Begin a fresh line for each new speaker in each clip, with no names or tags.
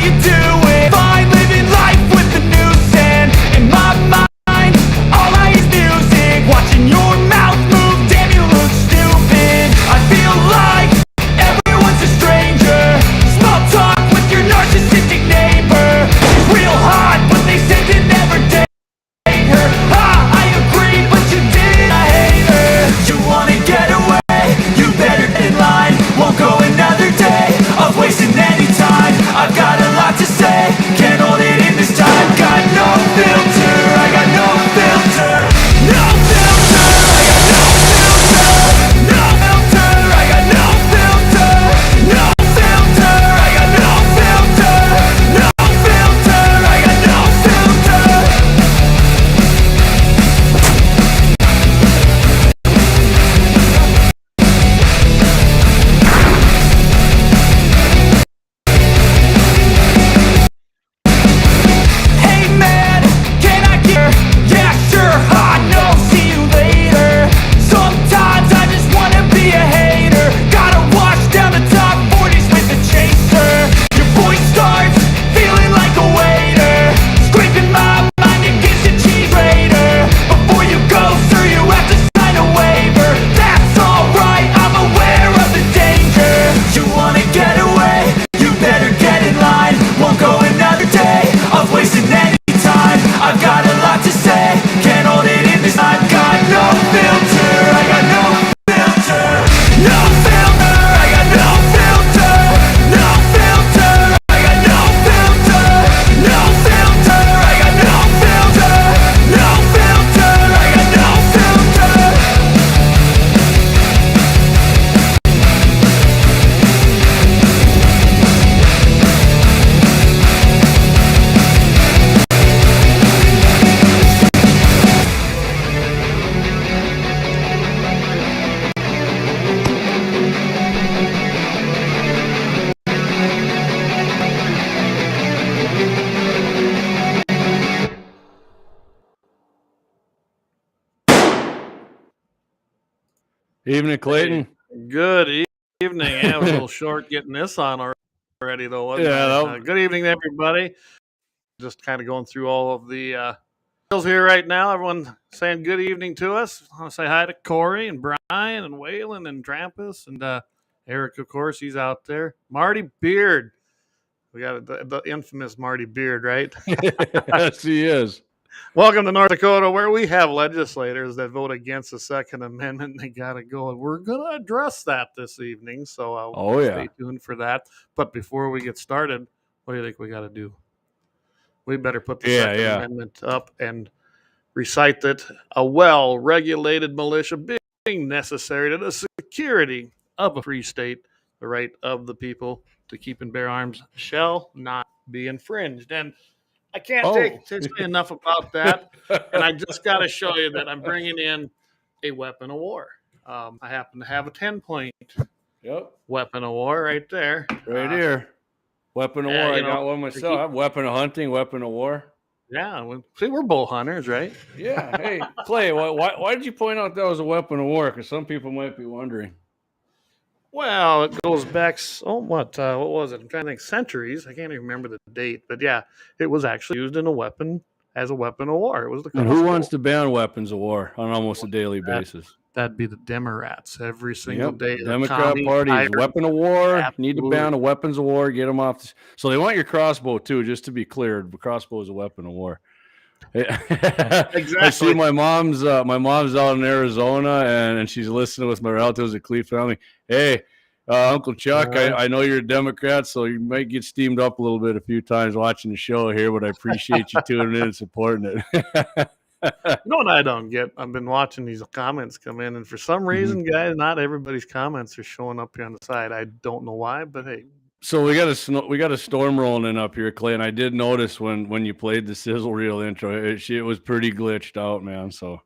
you doing? Fine, living life with the noose and in my mind, all I hear is music. Watching your mouth move, damn you look stupid. I feel like everyone's a stranger. Small talk with your narcissistic neighbor. She's real hot, but they said to never date her. I agree, but you did, I hate her. You wanna get away? You better get in line. Won't go another day of wasting any time. I've got a lot to say, can't hold it in this time. Got no filter, I got no filter. No filter, I got no filter. No filter, I got no filter. No filter, I got no filter. No filter, I got no filter. Hey man, can I get yeah, sure, I know, see you later. Sometimes I just wanna be a hater. Gotta wash down the top 40s with a chaser. Your voice starts feeling like a waiter, scraping my mind against a cheese grater. Before you go, sir, you have to sign a waiver. That's alright, I'm aware of the danger. You wanna get away? You better get in line. Won't go another day of wasting any time. I've got a lot to say, can't hold it in this time. Got no filter, I got no filter. No filter, I got no filter. No filter, I got no filter. No filter, I got no filter. No filter, I got no filter.
Evening, Clayton.
Good evening. Yeah, it was a little short getting this on already, though, wasn't
Yeah,
it? Good evening, everybody. Just kind of going through all of the deals here right now. Everyone saying good evening to us. I want to say hi to Corey and Brian and Waylon and Trampus and Eric, of course, he's out there. Marty Beard. We got the infamous Marty Beard, right?
Yes, he is.
Welcome to North Dakota, where we have legislators that vote against the Second Amendment. And they got to go, and we're going to address that this evening. So stay tuned for that. But before we get started, what do you think we got to do? We better put the Second Amendment up and recite that a well-regulated militia being necessary to the security of a free state, the right of the people to keep and bear arms shall not be infringed. And I can't say enough about that. And I just got to show you that I'm bringing in a weapon of war. I happen to have a 10-point weapon of war right there.
Right here. Weapon of war. I got one myself. I have weapon of hunting, weapon of war.
Yeah. See, we're bow hunters, right?
Yeah. Hey, Clay, why did you point out that was a weapon of war? Because some people might be wondering.
Well, it goes back, what was it? I'm trying to think, centuries. I can't even remember the date. But yeah, it was actually used as a weapon of war. It was the
And who wants to ban weapons of war on almost a daily basis?
That'd be the Democrats every single day.
Democrat Party, weapon of war. Absolutely. Need to ban the weapons of war. Get them off. So they want your crossbow too, just to be clear. The crossbow is a weapon of war.
Exactly.
I see my mom's out in Arizona, and she's listening with my relatives at Cleve family. Hey, Uncle Chuck, I know you're a Democrat, so you might get steamed up a little bit a few times watching the show here, but I appreciate you tuning in and supporting it.
You know what I don't get? I've been watching these comments come in, and for some reason, guys, not everybody's comments are showing up here on the side. I don't know why, but hey.
So we got a storm rolling in up here, Clay, and I did notice when you played the sizzle reel intro, it was pretty glitched out, man. So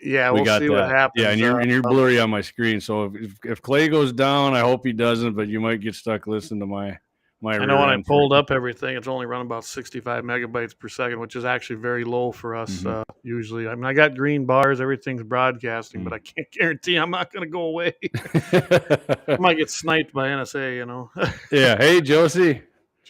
yeah, we'll see what happens.
Yeah, and you're blurry on my screen. So if Clay goes down, I hope he doesn't, but you might get stuck listening to my
I know when I pulled up everything, it's only run about 65 megabytes per second, which is actually very low for us usually. I mean, I got green bars, everything's broadcasting, but I can't guarantee I'm not going to go away. I might get sniped by NSA, you know.
Yeah. Hey, Josie.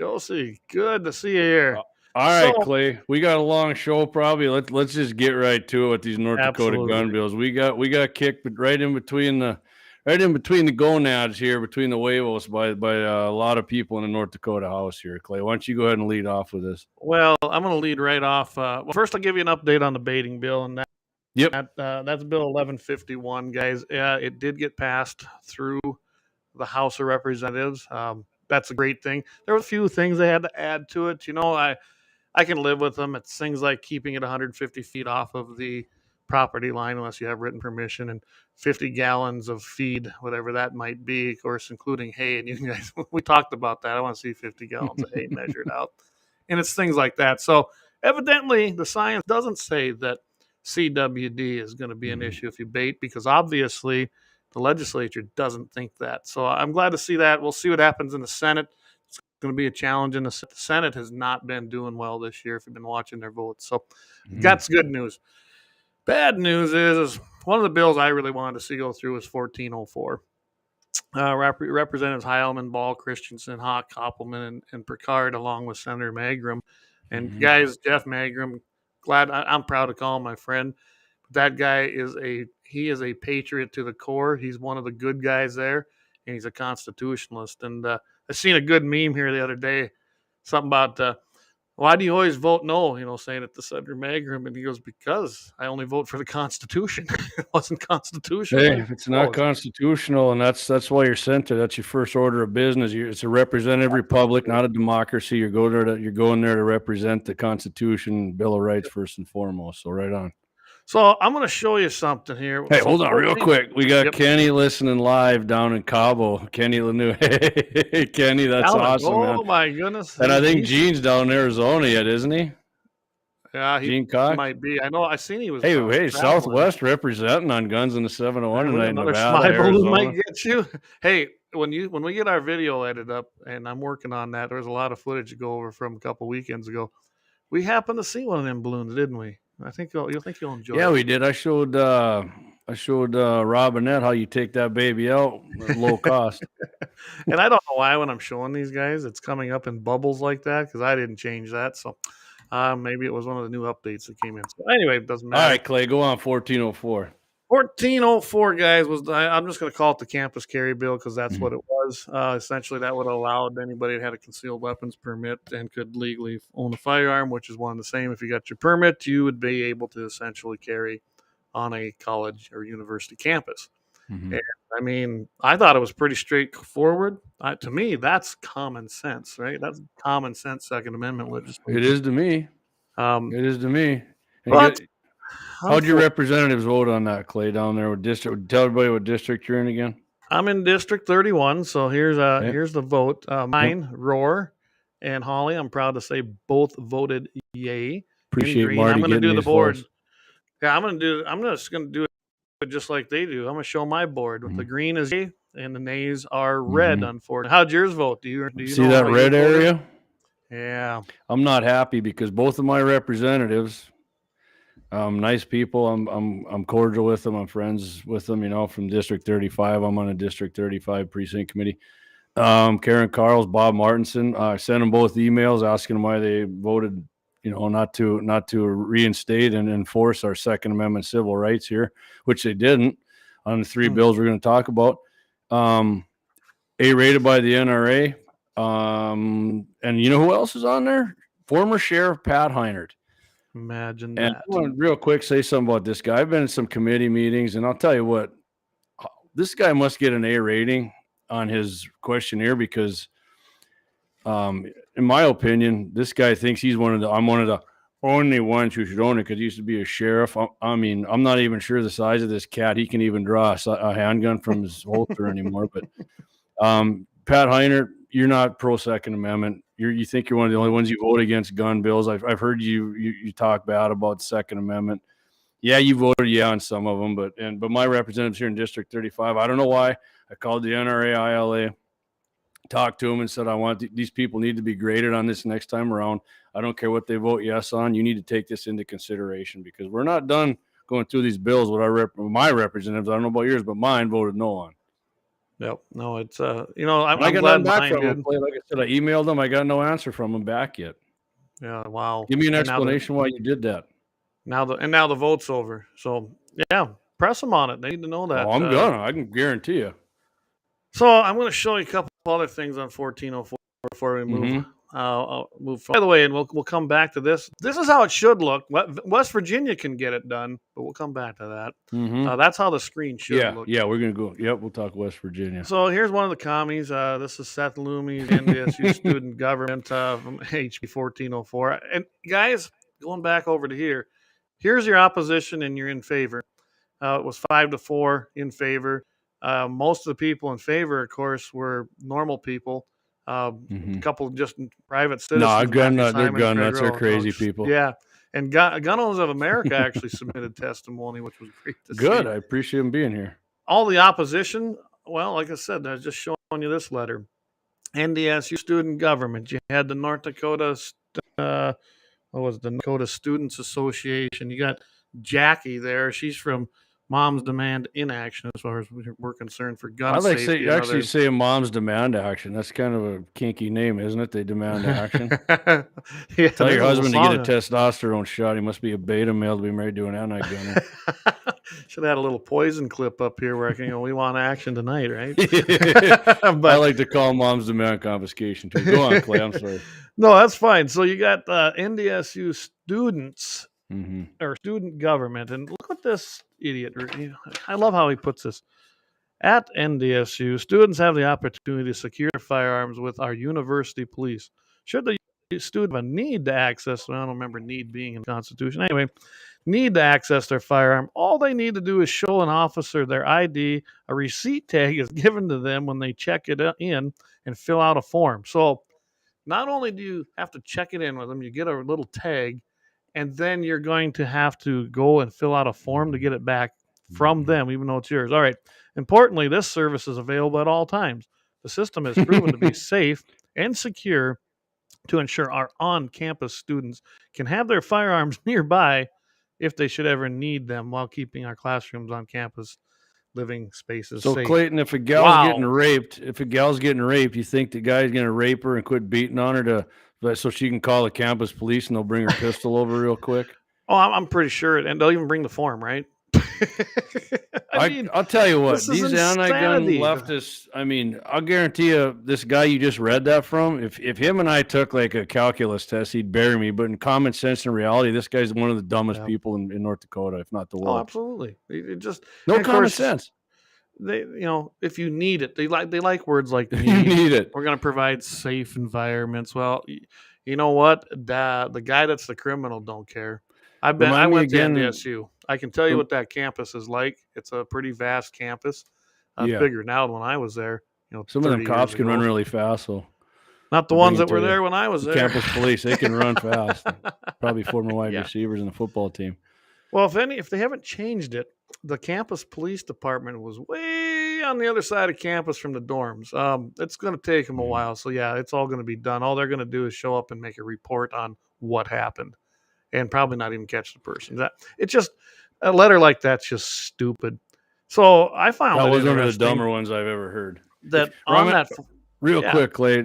Josie, good to see you here.
All right, Clay. We got a long show probably. Let's just get right to it with these North Dakota gun bills. We got kicked right in between the gonads here, between the huevos by a lot of people in the North Dakota House here. Clay, why don't you go ahead and lead off with this?
Well, I'm going to lead right off. Well, first, I'll give you an update on the baiting bill, and that's Bill 1151, guys. Yeah, it did get passed through the House of Representatives. That's a great thing. There were a few things they had to add to it. I can live with them. It's things like keeping it 150 feet off of the property line unless you have written permission, and 50 gallons of feed, whatever that might be, of course, including hay. And you guys, we talked about that. I want to see 50 gallons of hay measured out. And it's things like that. So evidently the science doesn't say that CWD is going to be an issue if you bait, because obviously the legislature doesn't think that. So I'm glad to see that. We'll see what happens in the Senate. It's going to be a challenge in the Senate. Has not been doing well this year if you've been watching their votes. So that's good news. Bad news is one of the bills I really wanted to see go through is 1404. Representatives Heilman, Ball, Christensen, Hawk, Koppelman, and Picard, along with Senator Magrum. And guys, Jeff Magrum, I'm proud to call him my friend. But that guy is a patriot to the core. He's one of the good guys there, and he's a constitutionalist. And I seen a good meme here the other day, something about why do you always vote no? Saying it to Senator Magrum, and he goes, because I only vote for the Constitution. It wasn't constitutional.
Hey, if it's not constitutional, and that's why you're sent there. That's your first order of business. It's a representative republic, not a democracy. You're going there to represent the Constitution, Bill of Rights first and foremost. So right on.
So I'm going to show you something here.
Hey, hold on real quick. We got Kenny listening live down in Cabo. Kenny Lanu. Hey, Kenny, that's awesome, man.
Oh, my goodness.
And I think Gene's down in Arizona yet, isn't he?
Yeah, he might be. I know. I seen he was.
Hey, Southwest representing on guns in the 701 tonight in Nevada,
Arizona. Might get you. Hey, when we get our video edited up, and I'm working on that, there was a lot of footage to go over from a couple weekends ago. We happened to see one of them balloons, didn't we? I think you'll enjoy it.
Yeah, we did. I showed Robinette how you take that baby out at low cost.
And I don't know why when I'm showing these guys, it's coming up in bubbles like that, because I didn't change that. So maybe it was one of the new updates that came in. So anyway, it doesn't matter.
All right, Clay, go on. 1404.
1404, guys, I'm just going to call it the campus carry bill, because that's what it was. Essentially, that would have allowed anybody that had a concealed weapons permit and could legally own a firearm, which is one and the same. If you got your permit, you would be able to essentially carry on a college or university campus. And, I mean, I thought it was pretty straightforward. To me, that's common sense, right? That's common sense Second Amendment legislation.
It is to me. It is to me.
But
how'd your representatives vote on that, Clay, down there with district? Tell everybody what district you're in again.
I'm in District 31, so here's the vote. Mine, Roar, and Holly, I'm proud to say both voted yay.
Appreciate Marty.
I'm going to do the board.
Votes.
Yeah, I'm just going to do it just like they do. I'm going to show my board. With the green is yay, and the nays are red, unfortunately. How'd yours vote? Do you
see that red area?
Yeah.
I'm not happy because both of my representatives, nice people. I'm cordial with them. I'm friends with them, from District 35. I'm on a District 35 precinct committee. Karen Carls, Bob Martinson. I sent them both emails asking them why they voted, not to reinstate and enforce our Second Amendment civil rights here, which they didn't on the three bills we're going to talk about. A-rated by the NRA. And you know who else is on there? Former Sheriff Pat Heinert.
Imagine
and
that.
I want to real quick say something about this guy. I've been in some committee meetings, and I'll tell you what, this guy must get an A rating on his questionnaire because, in my opinion, this guy thinks I'm one of the only ones who should own it because he used to be a sheriff. I mean, I'm not even sure the size of this cat. He can even draw a handgun from his holster anymore. But Pat Heinert, you're not pro Second Amendment. You think you're one of the only ones you vote against gun bills. I've heard you talk bad about the Second Amendment. Yeah, you voted on some of them, but my representatives here in District 35, I don't know why. I called the NRA ILA, talked to them and said, I want these people need to be graded on this next time around. I don't care what they vote yes on. You need to take this into consideration because we're not done going through these bills with my representatives. I don't know about yours, but mine voted no on.
Yep. No, it's I'm
I got
glad
nothing back
mine
from him.
did.
Like I said, I emailed him. I got no answer from him back yet.
Yeah. Wow.
Give me an
And
explanation why you did that.
now the vote's over. So yeah, press them on it. They need to know that.
Oh, I'm gonna. I can guarantee you.
So I'm going to show you a couple other things on 1404 before we move.
Mhm.
I'll move forward. By the way, and we'll come back to this. This is how it should look. West Virginia can get it done, but we'll come back to that.
Mhm.
That's how the screen should look.
Yeah, we're gonna go. Yep, we'll talk West Virginia.
So here's one of the commies. This is Seth Loomey's NDSU student government from HB 1404. And guys, going back over to here, here's your opposition and you're in favor. It was 5-4 in favor. Most of the people in favor, of course, were normal people. A couple of just private citizens.
No, they're gun nuts. They're crazy people.
Yeah. And Gun Owners of America actually submitted testimony, which was great to see.
Good. I appreciate him being here.
All the opposition, well, like I said, I was just showing you this letter. NDSU student government. You had the North Dakota, Dakota Students Association. You got Jackie there. She's from Moms Demand Inaction, as far as we're concerned, for gun safety.
I actually say Moms Demand Action. That's kind of a kinky name, isn't it? They demand action.
Yeah,
tell your husband to get a testosterone shot. He must be a beta male to be married to an anti-gunner.
Should have had a little poison clip up here where I can, we want action tonight, right?
But I like to call Moms Demand confiscation too. Go on, Clay. I'm sorry.
No, that's fine. So you got NDSU students or student government, and look at this idiot. I love how he puts this. At NDSU, students have the opportunity to secure firearms with our university police. Should the student have a need to access, I don't remember need being in the Constitution. Anyway, need to access their firearm, all they need to do is show an officer their ID. A receipt tag is given to them when they check it in and fill out a form. So not only do you have to check it in with them, you get a little tag, and then you're going to have to go and fill out a form to get it back from them, even though it's yours. All right. Importantly, this service is available at all times. The system has proven to be safe and secure to ensure our on-campus students can have their firearms nearby if they should ever need them while keeping our classrooms on campus living spaces safe.
So Clayton, if a gal's getting raped, you think the guy's going to rape her and quit beating on her so she can call the campus police and they'll bring her pistol over real quick?
Oh, I'm pretty sure, and they'll even bring the form, right?
I'll tell you what, these anti-gun leftists, I'll guarantee you this guy you just read that from, if him and I took like a calculus test, he'd bury me. But in common sense and reality, this guy's one of the dumbest people in North Dakota, if not the world.
Oh, absolutely. It just
no common sense.
They, if you need it, they like words like need.
You need it.
We're going to provide safe environments. Well, you know what? The guy that's the criminal don't care. I went to NDSU. I can tell you what that campus is like. It's a pretty vast campus. Bigger now than when I was there.
Some of them cops can run really fast. So
not the ones that were there when I was there.
Campus police, they can run fast. Probably former wide receivers in the football team.
Well, if they haven't changed it, the campus police department was way on the other side of campus from the dorms. It's going to take them a while. So yeah, it's all going to be done. All they're going to do is show up and make a report on what happened. And probably not even catch the person. It's just a letter like that's just stupid. So I found
that was one of the dumber ones I've ever heard. Real quick, Clay,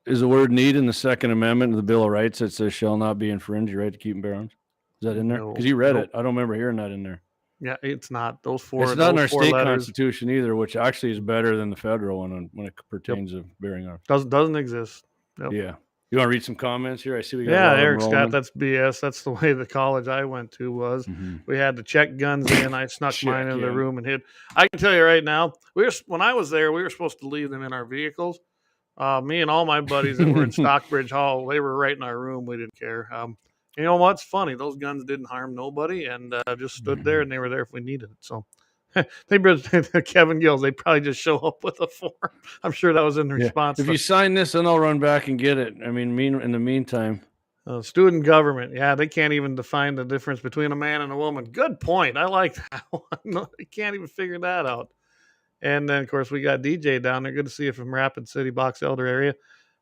is the word need in the Second Amendment of the Bill of Rights that says shall not be infringed, your right to keep and bear arms? Is that in there? Because you read it. I don't remember hearing that in there.
Yeah, it's not. Those four.
It's not in our state constitution either, which actually is better than the federal one when it pertains to bearing arms.
Doesn't exist.
Yep. Yeah. You want to read some comments here? I see we got
Eric Scott, that's BS. That's the way the college I went to was. We had to check guns in. I snuck mine into the room and hid. I can tell you right now, when I was there, we were supposed to leave them in our vehicles. Me and all my buddies that were in Stockbridge Hall, they were right in our room. We didn't care. You know what's funny? Those guns didn't harm nobody and just stood there, and they were there if we needed it. So Kevin Gills, they probably just show up with a form. I'm sure that was in response.
If you sign this, then I'll run back and get it. In the meantime.
Student government. Yeah, they can't even define the difference between a man and a woman. Good point. I like that one. No, they can't even figure that out. And then, of course, we got DJ down there. Good to see you from Rapid City, Box Elder area.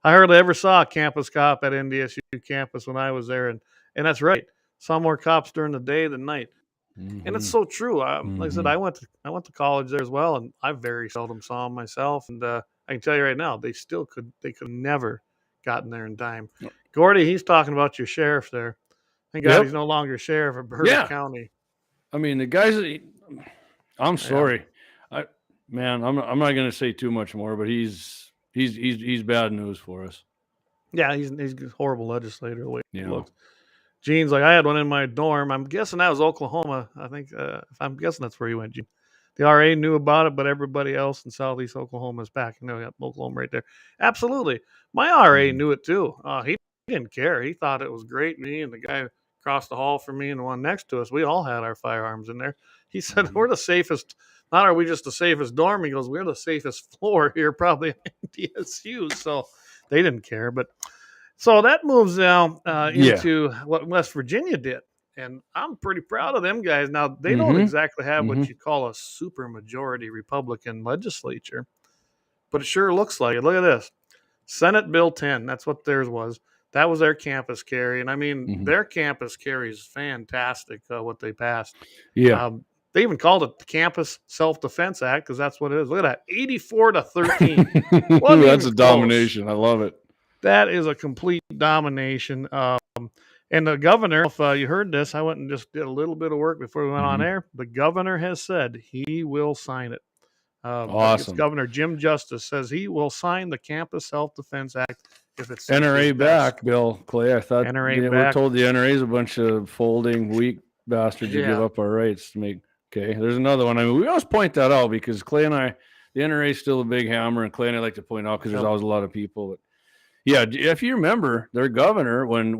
I hardly ever saw a campus cop at NDSU campus when I was there. And that's right. Saw more cops during the day than night. And it's so true. Like I said, I went to college there as well, and I very seldom saw them myself. And I can tell you right now, they could never gotten there in time. Gordy, he's talking about your sheriff there. Thank God he's no longer sheriff of Berwick County.
I mean, the guys. I'm sorry, I'm not going to say too much more, but he's bad news for us.
Yeah, he's a horrible legislator. The way he looks. Gene's like, I had one in my dorm. I'm guessing that was Oklahoma. I think if I'm guessing that's where he went. Gene. The RA knew about it, but everybody else in Southeast Oklahoma is back. You know, got Oklahoma right there. Absolutely, my RA knew it too. He didn't care. He thought it was great. Me and the guy across the hall from me and the one next to us, we all had our firearms in there. He said, "We're the safest. Not are we just the safest dorm?" He goes, "We're the safest floor here, probably in DSU." So they didn't care, but. So that moves now into what West Virginia did. And I'm pretty proud of them guys. Now, they don't exactly have what you call a supermajority Republican legislature, but it sure looks like it. Look at this. Senate Bill 10, that's what theirs was. That was their campus carry. And I mean, their campus carry is fantastic, what they passed.
Yeah.
They even called it the Campus Self-Defense Act because that's what it is. Look at that, 84-13.
That's a domination. I love it.
That is a complete domination. And the governor, if you heard this, I went and just did a little bit of work before we went on air. The governor has said he will sign it.
Awesome.
Governor Jim Justice says he will sign the Campus Self-Defense Act if it's
NRA back, Bill Clay. I thought
NRA
we're told the NRA is a bunch of folding, weak bastards who give up our rights to make. Okay, there's another one. I mean, we always point that out because Clay and I, the NRA is still a big hammer, and Clay and I like to point out because there's always a lot of people. But yeah, if you remember, their governor, when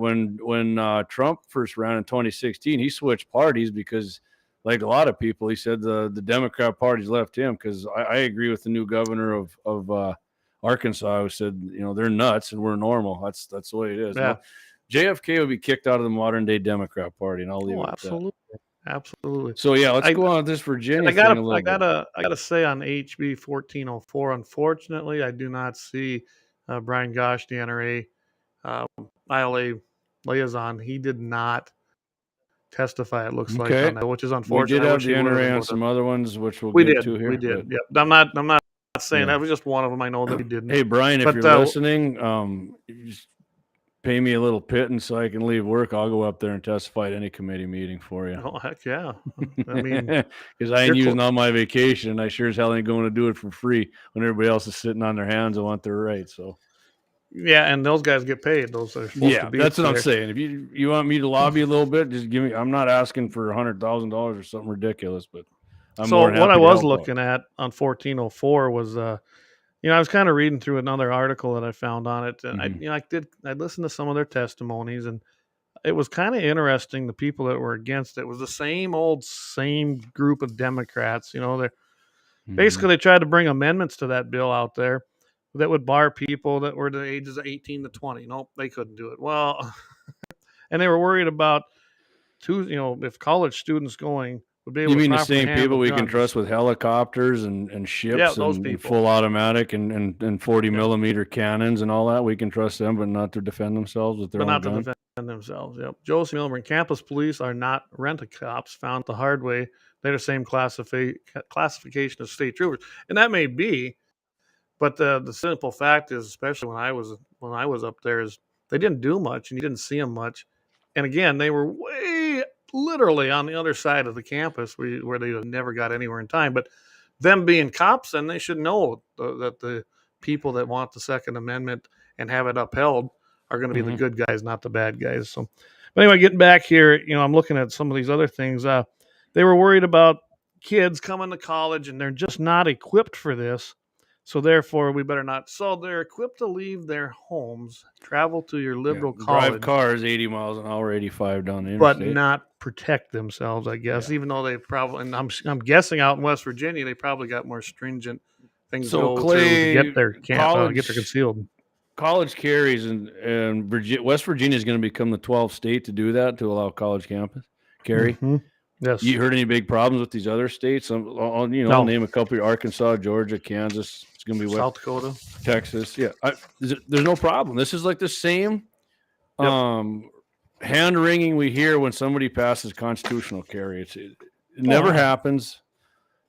Trump first ran in 2016, he switched parties because, like a lot of people, he said the Democrat Party's left him. Because I agree with the new governor of Arkansas, who said, you know, they're nuts and we're normal. That's the way it is.
Yeah.
JFK would be kicked out of the modern day Democrat Party, and I'll leave it at
absolutely.
that.
Absolutely.
So yeah, let's go on with this Virginia.
I gotta say on HB 1404, unfortunately, I do not see Brian Gosh, the NRA ILA liaison. He did not testify. It looks like on that, which is unfortunate.
We did have the NRA on some other ones, which we'll get to here.
We did. Yep. I'm not saying that was just one of them. I know that he didn't.
Hey Brian, if you're listening, just pay me a little pittance so I can leave work. I'll go up there and testify at any committee meeting for you.
Oh, heck yeah. I mean,
because I ain't using all my vacation. I sure as hell ain't going to do it for free when everybody else is sitting on their hands and want their rights. So,
yeah, and those guys get paid. Those are supposed to be.
That's what I'm saying. If you want me to lobby a little bit, just give me. I'm not asking for $100,000 or something ridiculous, but
what I was looking at on 1404 was I was kind of reading through another article that I found on it, and I listened to some of their testimonies, and it was kind of interesting. The people that were against it was the same group of Democrats. You know, they're basically they tried to bring amendments to that bill out there that would bar people that were the ages of 18 to 20. Nope, they couldn't do it. Well, and they were worried about if college students going.
You mean the same people we can trust with helicopters and ships and full automatic and 40 millimeter cannons and all that? We can trust them, but not to defend themselves with their own guns?
But not to defend themselves, yep. Josie Milburn, campus police are not rent-a-cops, found the hard way. They're the same classification as state troopers. And that may be, but the simple fact is, especially when I was up there, is they didn't do much and you didn't see them much. And again, they were literally on the other side of the campus where they never got anywhere in time. But them being cops, then they should know that the people that want the Second Amendment and have it upheld are going to be the good guys, not the bad guys. So, but anyway, getting back here, I'm looking at some of these other things. They were worried about kids coming to college and they're just not equipped for this. So therefore, we better not. So they're equipped to leave their homes, travel to your liberal college,
drive cars 80 miles an hour, 85 down the interstate,
but not protect themselves. I guess, even though they probably, and I'm guessing out in West Virginia, they probably got more stringent things to get their concealed.
College carries and West Virginia is going to become the 12th state to do that, to allow college campus carry.
Yes.
You heard any big problems with these other states? I'll name a couple: Arkansas, Georgia, Kansas. It's going to be
South Dakota,
Texas. Yeah, there's no problem. This is like the same hand wringing we hear when somebody passes constitutional carry. It never happens.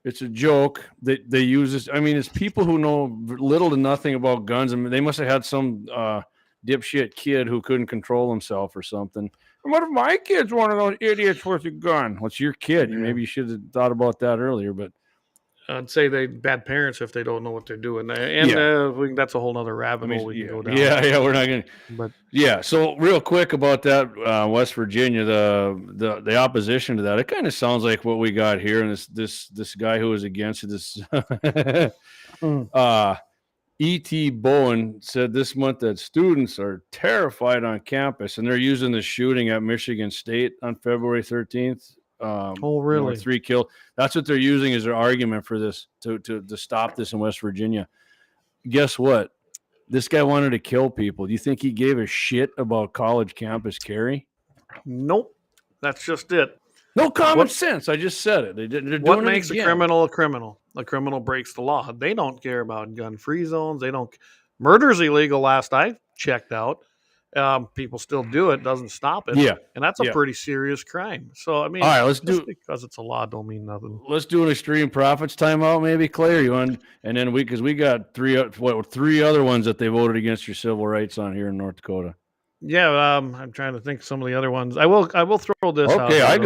It's a joke that they use this. I mean, it's people who know little to nothing about guns. I mean, they must have had some dipshit kid who couldn't control himself or something. And what if my kid's one of those idiots with a gun? Well, it's your kid. Yeah. Maybe you should have thought about that earlier, but
I'd say they bad parents if they don't know what they're doing. And that's a whole other rabbit hole we can go down.
Yeah, we're not going to. But yeah, so real quick about that West Virginia, the opposition to that, it kind of sounds like what we got here. And this guy who was against it, this E.T. Bowen said this month that students are terrified on campus, and they're using the shooting at Michigan State on February 13th.
Really?
3 killed. That's what they're using as their argument for this to stop this in West Virginia. Guess what? This guy wanted to kill people. Do you think he gave a shit about college campus carry?
Nope. That's just it.
No common sense. I just said it. They're doing
what makes a criminal a criminal? A criminal breaks the law. They don't care about gun-free zones. They don't. Murder's illegal. Last I checked out. People still do it. Doesn't stop it.
Yeah,
and that's a pretty serious crime. So I mean,
all right, let's do
because it's a law don't mean nothing.
Let's do an extreme profits timeout, maybe, Claire. You want, and then because we got three other ones that they voted against your civil rights on here in North Dakota.
Yeah, I'm trying to think of some of the other ones. I will throw this.
Okay, out.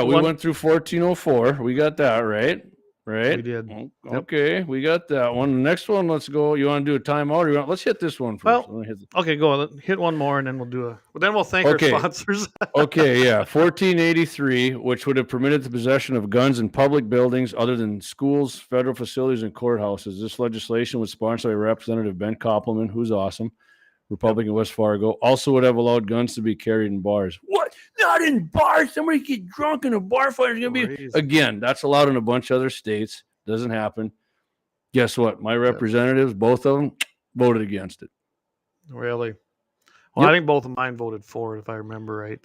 We went through 1404. We got that right.
We did.
Okay, we got that one. The next one, let's go. You want to do a timeout, or let's hit this one first?
Well, okay, go hit one more, and then we'll do then we'll thank our sponsors.
Okay, yeah, 1483, which would have permitted the possession of guns in public buildings other than schools, federal facilities, and courthouses. This legislation was sponsored by Representative Ben Koppelman, who's awesome, Republican West Fargo. Also would have allowed guns to be carried in bars. What? Not in bars. Somebody get drunk in a bar fight. It's going to be again. That's allowed in a bunch of other states. Doesn't happen. Guess what? My representatives, both of them, voted against it.
Really? Well, I think both of mine voted for it, if I remember right.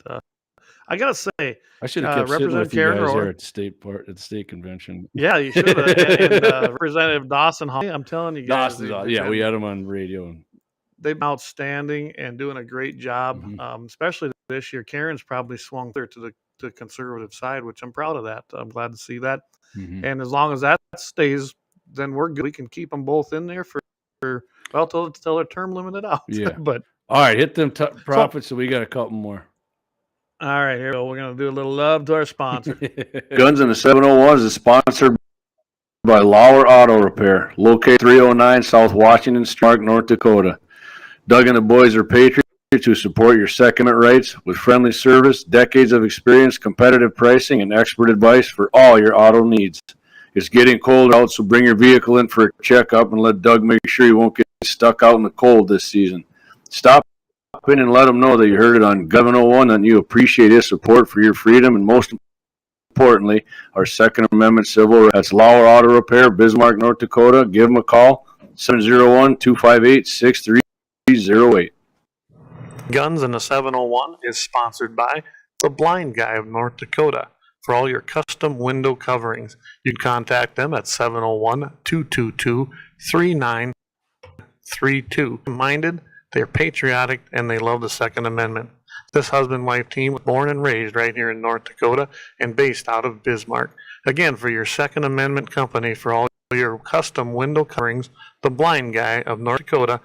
I gotta say,
I should have kept sitting with you guys there at the state convention.
Yeah, you should have. And Representative Dawson, I'm telling you guys,
we had him on radio.
They've been outstanding and doing a great job, especially this year. Karen's probably swung there to the conservative side, which I'm proud of that. I'm glad to see that. And as long as that stays, then we're good. We can keep them both in there for till their term limited out.
Yeah.
But
all right, hit them profits. So we got a couple more.
All right, here we go. We're going to do a little love to our sponsor.
Guns in the 701 is sponsored by Lauer Auto Repair, located 309 South Washington Street, North Dakota. Doug and the boys are patriots who support your Second Amendment rights with friendly service, decades of experience, competitive pricing, and expert advice for all your auto needs. It's getting cold out, so bring your vehicle in for a checkup and let Doug make sure you won't get stuck out in the cold this season. Stop in and let him know that you heard it on Gun 101 and you appreciate his support for your freedom and most importantly, our Second Amendment civil rights. That's Lauer Auto Repair, Bismarck, North Dakota. Give them a call, 701-258-6308.
Guns in the 701 is sponsored by The Blind Guy of North Dakota. For all your custom window coverings, you can contact them at 701-222-3932. Minded, they're patriotic, and they love the Second Amendment. This husband-wife team was born and raised right here in North Dakota and based out of Bismarck. Again, for your Second Amendment company, for all your custom window coverings, The Blind Guy of North Dakota,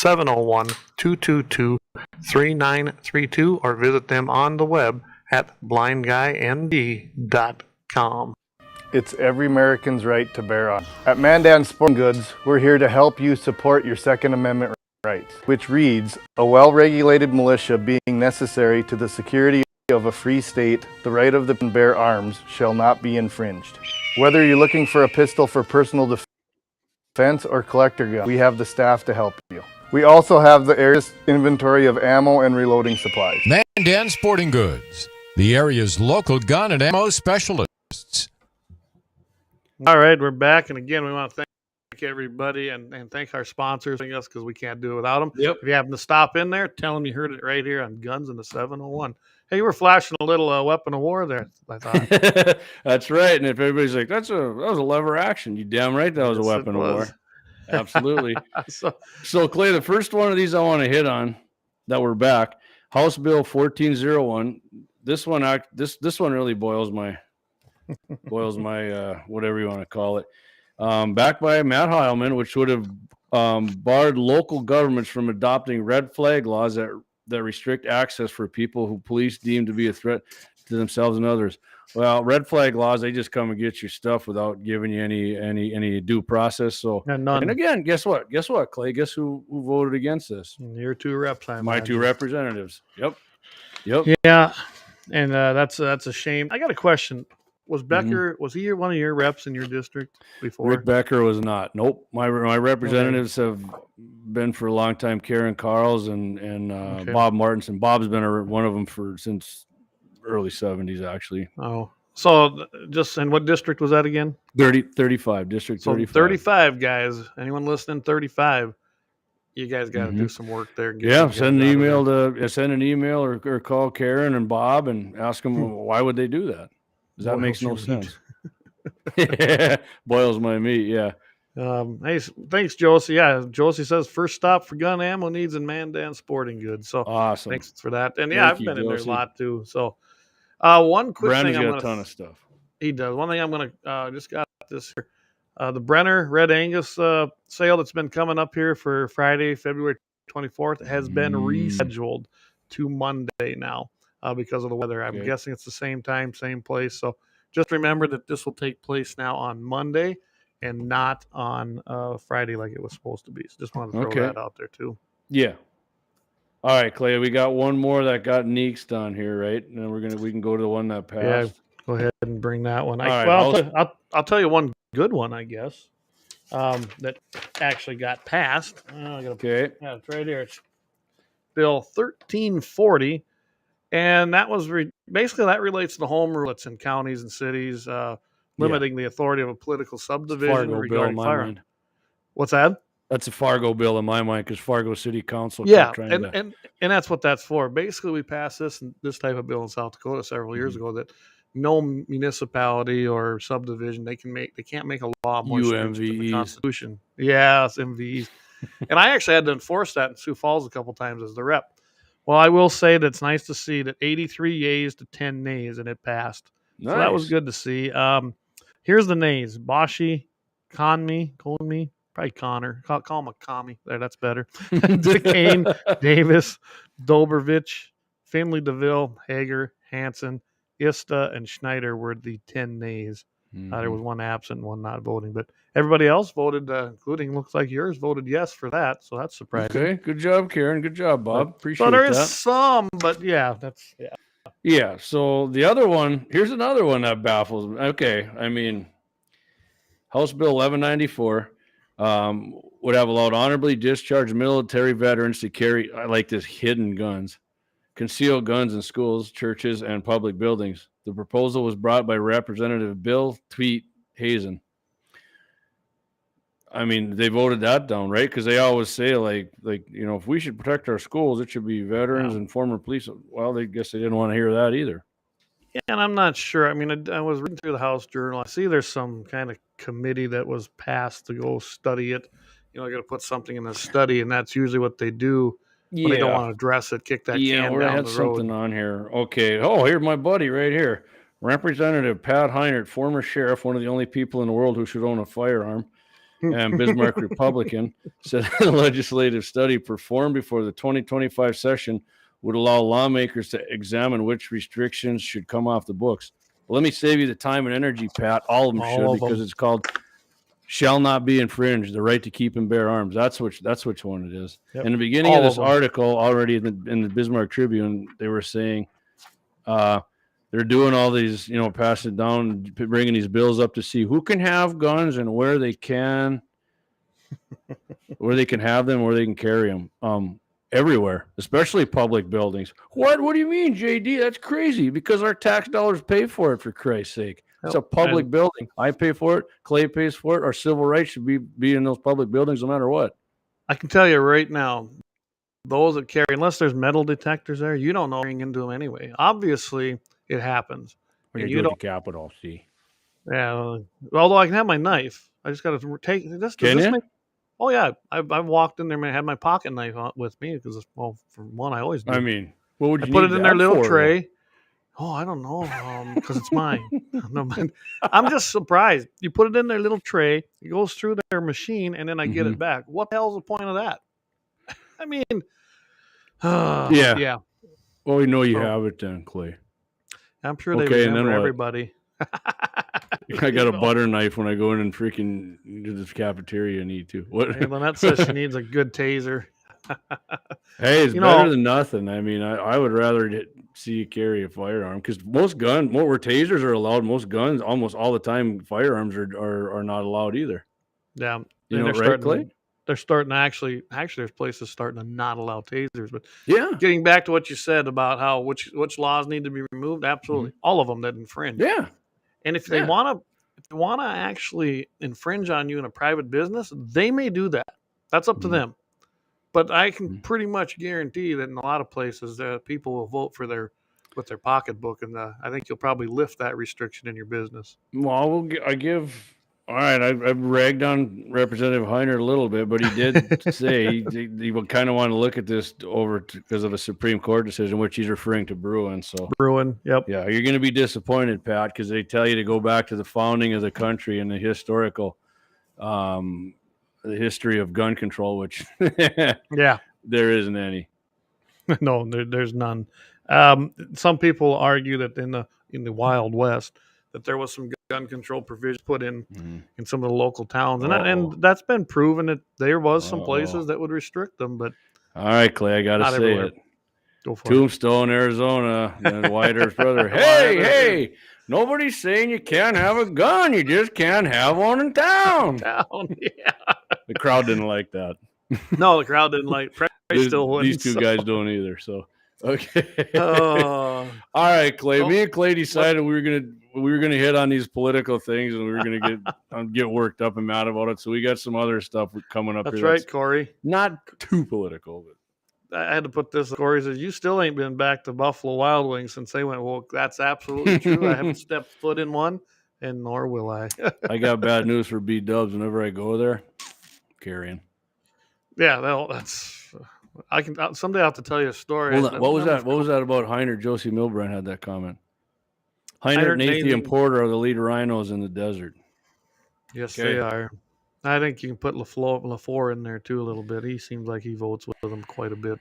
701-222-3932, or visit them on the web at blindguynd.com.
It's every American's right to bear arms. At Mandan Sporting Goods, we're here to help you support your Second Amendment rights, which reads, a well-regulated militia being necessary to the security of a free state, the right of the bear arms shall not be infringed. Whether you're looking for a pistol for personal defense or collector gun, we have the staff to help you. We also have the area's inventory of ammo and reloading supplies.
Mandan Sporting Goods, the area's local gun and ammo specialists.
All right, we're back, and again, we want to thank everybody and thank our sponsors because we can't do it without them.
Yep.
If you happen to stop in there, tell them you heard it right here on Guns in the 701. Hey, you were flashing a little weapon of war there, I thought.
That's right, and if everybody's like, that was a lever action, you damn right that was a weapon of war. Absolutely. So Clay, the first one of these I want to hit on that we're back, House Bill 1401. This one really boils my Boils my whatever you want to call it. Backed by Matt Heilman, which would have barred local governments from adopting red flag laws that restrict access for people who police deem to be a threat to themselves and others. Well, red flag laws, they just come and get your stuff without giving you any due process. So,
none.
And again, guess what, Clay? Guess who voted against this?
Your two reps.
My two representatives. Yep.
Yeah, and that's a shame. I got a question. Was Becker, was he one of your reps in your district before?
Rick Becker was not. Nope. My representatives have been for a long time. Karen Carls and Bob Martinson. Bob's been one of them since early 70s, actually.
Oh, so just in what district was that again?
35, District 35.
35 guys. Anyone listening? 35. You guys got to do some work there.
Send an email or call Karen and Bob and ask them why would they do that. Because that makes no sense. Boils my meat. Yeah.
Hey, thanks, Josie. Yeah, Josie says first stop for gun ammo needs in Mandan Sporting Goods. So
awesome.
Thanks for that. And I've been in there a lot too. So one quick
Brandon's
thing.
Got a ton of stuff.
He does. One thing I'm going to just got this here. The Brenner Red Angus sale that's been coming up here for Friday, February 24th has been rescheduled to Monday now because of the weather. I'm guessing it's the same time, same place. So just remember that this will take place now on Monday and not on Friday like it was supposed to be. So just wanted to throw that out there too.
Yeah. All right, Clay, we got one more that got neeked on here, right? And then we can go to the one that passed.
Yeah, go ahead and bring that one. I'll tell you one good one, I guess, that actually got passed. Yeah, it's right here. It's Bill 1340, and that was basically that relates to the home rule that's in counties and cities, limiting the authority of a political subdivision regarding firearms. What's that?
That's a Fargo bill in my mind because Fargo City Council.
And that's what that's for. Basically, we passed this type of bill in South Dakota several years ago that no municipality or subdivision they can't make a law more stringent than the Constitution. Yes, MVEs. And I actually had to enforce that in Sioux Falls a couple times as the rep. Well, I will say that it's nice to see that 83 yeas to 10 nays and it passed. Nice. So that was good to see. Here's the nays: Boshi, Conme, probably Connor. Call him a commie. There, that's better. DeCane, Davis, Dolbervich, Finley, DeVille, Hager, Hansen, Ista, and Schneider were the 10 nays. There was one absent, one not voting, but everybody else voted, including looks like yours, voted yes for that. So that's surprising.
Okay, good job, Karen. Good job, Bob. Appreciate that.
So there is some, but
yeah. So the other one, here's another one that baffles me. Okay, I mean, House Bill 1194 would have allowed honorably discharged military veterans to carry, I like this, hidden guns, concealed guns in schools, churches, and public buildings. The proposal was brought by Representative Bill Tweet Hazen. I mean, they voted that down, right? Because they always say, like if we should protect our schools, it should be veterans and former police. Well, they guess they didn't want to hear that either.
Yeah, and I'm not sure. I mean, I was reading through the House Journal. I see there's some kind of committee that was passed to go study it. They're going to put something in the study, and that's usually what they do. When they don't want to address it, kick that can down the road. I had something on here. Okay. Oh, here's my buddy right here. Representative Pat Heinert, former sheriff, one of the only people in the world who should own a firearm, and Bismarck Republican, said a legislative study performed before the 2025 session would allow lawmakers to examine which restrictions should come off the books. Well, let me save you the time and energy, Pat. All of them should, because it's called shall not be infringed, the right to keep and bear arms. That's which one it is. Yep. In the beginning of this article, already in the Bismarck Tribune, they were saying they're doing all these, passing it down, bringing these bills up to see who can have guns and where they can have them, where they can carry them. Everywhere, especially public buildings. What do you mean, JD? That's crazy, because our tax dollars pay for it, for Christ's sake. It's a public building. I pay for it. Clay pays for it. Our civil rights should be in those public buildings no matter what. I can tell you right now, those that carry, unless there's metal detectors there, you don't know what you're into them anyway. Obviously, it happens.
When you do the Capitol, see.
Yeah. Although I can have my knife. I just got to take this.
Can you?
Oh, yeah. I've walked in there and had my pocket knife with me because, for one, I always do.
I mean, what would you
put it in their little tray. Oh, I don't know, because it's mine. No, but I'm just surprised. You put it in their little tray, it goes through their machine, and then I get it back. What the hell's the point of that? I mean,
Yeah.
yeah.
Well, we know you have it then, Clay.
I'm sure they remember everybody.
I got a butter knife when I go in and freaking do this cafeteria and eat too. What?
Hey, Lynette says she needs a good taser.
Hey, it's better than nothing. I mean, I would rather see you carry a firearm because most guns, where tasers are allowed, most guns, almost all the time, firearms are not allowed either.
Yeah,
you know, right, Clay?
They're starting to actually, there's places starting to not allow tasers. But
yeah,
getting back to what you said about how which laws need to be removed, absolutely, all of them that infringe.
Yeah,
and if they want to actually infringe on you in a private business, they may do that. That's up to them. But I can pretty much guarantee that in a lot of places, people will vote for with their pocketbook, and I think you'll probably lift that restriction in your business.
Well, all right, I ragged on Representative Heiner a little bit, but he did say he would kind of want to look at this because of a Supreme Court decision, which he's referring to Bruin. So
Bruin, yep.
Yeah, you're going to be disappointed, Pat, because they tell you to go back to the founding of the country and the history of gun control, which there isn't any.
No, there's none. Some people argue that in the Wild West that there was some gun control provisions put in some of the local towns, and that's been proven that there was some places that would restrict them. But
all right, Clay, I got to say everywhere. It. Go for Tombstone, Arizona, and White Earth Brother. Hey, nobody's saying you can't have a gun. You just can't have one in town.
Yeah.
The crowd didn't like that.
No, the crowd didn't like it.
These two guys don't either. So, okay. All right, Clay. Me and Clay decided we were gonna hit on these political things, and we were gonna get worked up and mad about it. So we got some other stuff coming up.
That's right, Corey.
Not too political, but.
I had to put this. Corey says, you still ain't been back to Buffalo Wild Wings since they went woke. That's absolutely true. I haven't stepped foot in one, and nor will I.
I got bad news for B-dubs. Whenever I go there, carrying.
Yeah, that's. I can someday I'll have to tell you a story.
What was that? What was that about Heiner? Josie Milbrand had that comment. Heiner, Nathan, and Porter are the lead rhinos in the desert.
Yes, they are. I think you can put LaFleur in there too a little bit. He seems like he votes with them quite a bit.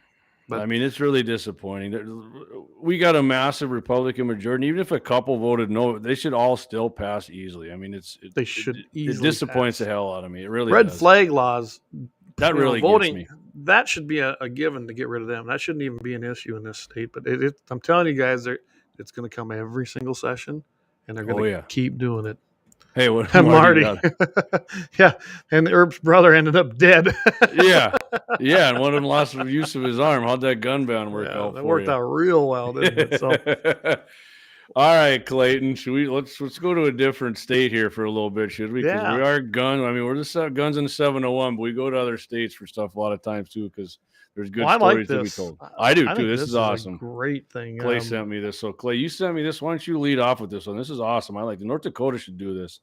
But
I mean, it's really disappointing. We got a massive Republican majority. Even if a couple voted no, they should all still pass easily. I mean,
they should easily.
It disappoints the hell out of me. It really
red
does.
Flag laws.
That really
voting.
Gets me.
That should be a given to get rid of them. That shouldn't even be an issue in this state. But I'm telling you guys, it's going to come every single session, and they're going to keep doing it.
Hey, what
Marty? Yeah, and Herb's brother ended up dead.
yeah, and one of them lost use of his arm. How'd that gun ban work out?
That worked out real well, didn't it? So,
all right, Clayton, should we let's go to a different state here for a little bit, should we? Because we are guns. I mean, we're the guns in the 701, but we go to other states for stuff a lot of times too, because there's good stories to be told. I do too. This is awesome.
Great thing.
Clay sent me this. So Clay, you sent me this. Why don't you lead off with this one? This is awesome. I like it. North Dakota should do this.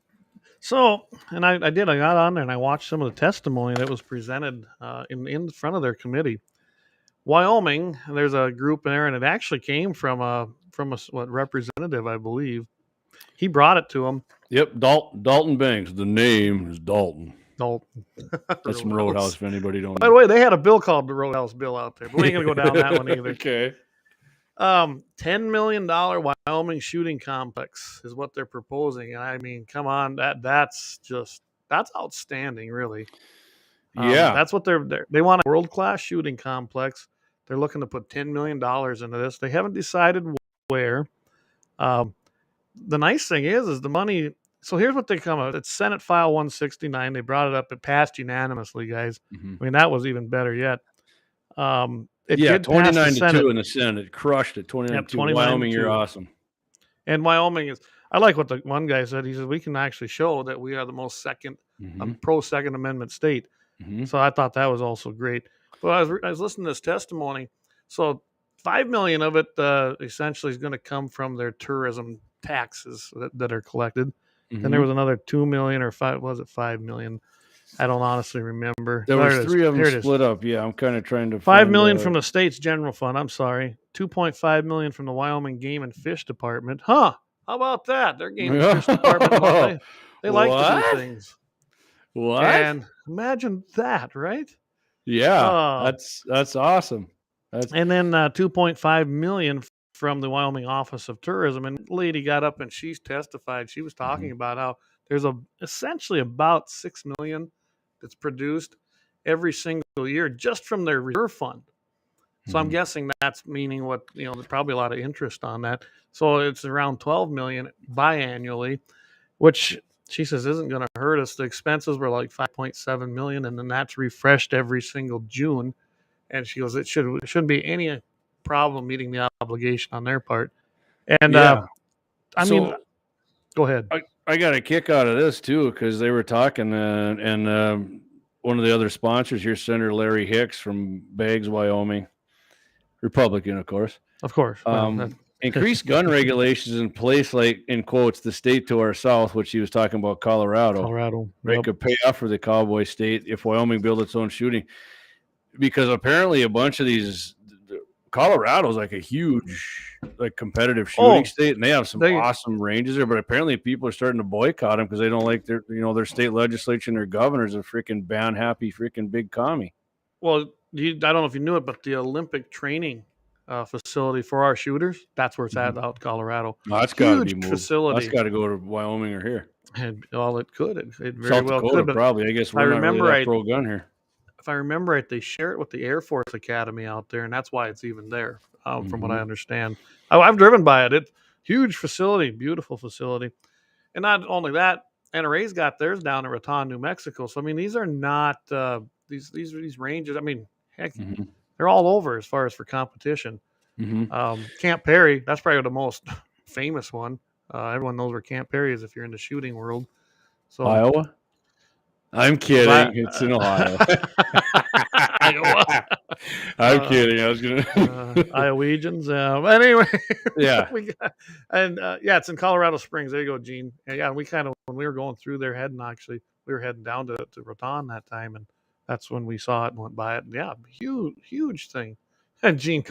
So, and I did. I got on there and I watched some of the testimony that was presented in front of their committee. Wyoming, there's a group there, and it actually came from a representative, I believe. He brought it to him. Yep, Dalton Banks. The name is Dalton. Dalton. That's from Roadhouse, if anybody don't know. By the way, they had a bill called the Roadhouse bill out there, but we ain't going to go down that one either. Okay. $10 million Wyoming shooting complex is what they're proposing. And I mean, come on, that's outstanding, really. Yeah. That's what they want, a world-class shooting complex. They're looking to put $10 million into this. They haven't decided where. The nice thing is the money. So here's what they come up. It's Senate File 169. They brought it up. It passed unanimously, guys. Mm-hmm. I mean, that was even better yet. It did 29-2 in the Senate. It crushed it. 29-2. Wyoming, you're awesome. And Wyoming is. I like what the one guy said. He said we can actually show that we are the most pro Second Amendment state. Mm-hmm. So I thought that was also great. But I was listening to this testimony. So $5 million of it essentially is going to come from their tourism taxes that are collected. Mm-hmm. And there was another $2 million or $5 million.
I don't honestly remember.
There was 3 of them split up. Yeah, I'm kind of trying to.
$5 million from the state's general fund. I'm sorry, $2.5 million from the Wyoming Game and Fish Department. Huh? How about that? Their Game and Fish Department. They like to do things.
What?
And imagine that, right?
Yeah, that's awesome.
And then $2.5 million from the Wyoming Office of Tourism. And lady got up and she's testified. She was talking about how there's essentially about $6 million that's produced every single year just from their reserve fund. So I'm guessing that's meaning there's probably a lot of interest on that. So it's around $12 million biannually, which she says isn't going to hurt us. The expenses were like $5.7 million, and then that's refreshed every single June. And she goes, it shouldn't be any problem meeting the obligation on their part. And I mean, go ahead.
I got a kick out of this too, because they were talking, and one of the other sponsors here, Senator Larry Hicks from Baggs, Wyoming, Republican, of course.
Of course.
Increased gun regulations in place, like in quotes, the state to our south, which he was talking about, Colorado. They could pay off for the cowboy state if Wyoming built its own shooting, because apparently a bunch of these. Colorado's like a huge, competitive shooting state, and they have some awesome ranges there. But apparently, people are starting to boycott them because they don't like their state legislature and their governor's a freaking ban-happy freaking big commie.
Well, I don't know if you knew it, but the Olympic training facility for our shooters, that's where it's at out in Colorado.
No, that's got to be
moved.
Facility. That's got to go to Wyoming or here.
And it could. It very
South
well
Dakota,
could.
Probably. I guess we're not really that pro-gun here.
If I remember right, they share it with the Air Force Academy out there, and that's why it's even there, from what I understand. I've driven by it. It's huge facility, beautiful facility. And not only that, NRA's got theirs down in Raton, New Mexico. So, I mean, these are not these ranges. I mean, heck, they're all over as far as for competition. Camp Perry, that's probably the most famous one. Everyone knows where Camp Perry is if you're in the shooting world. So
Iowa? I'm kidding. It's in Ohio.
Iowa.
I'm kidding. I was gonna
Iowegians. But anyway,
yeah.
It's in Colorado Springs. There you go, Gene. And we kind of, when we were going through there, we were heading down to Raton that time, and that's when we saw it and went by it. And yeah, huge thing. And Gene,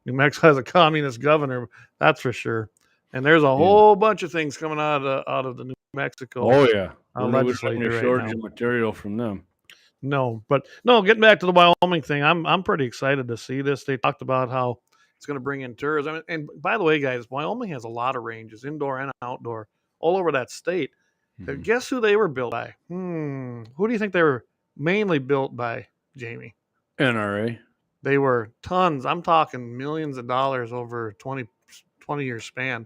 New Mexico has a communist governor, that's for sure. And there's a whole bunch of things coming out of the New Mexico.
Oh yeah.
Legislature
right shortage of material from them.
Getting back to the Wyoming thing, I'm pretty excited to see this. They talked about how it's going to bring in tourism. And by the way, guys, Wyoming has a lot of ranges, indoor and outdoor, all over that state. Guess who they were built by? Who do you think they were mainly built by, Jamie?
NRA.
They were tons. I'm talking millions of dollars over a 20-year span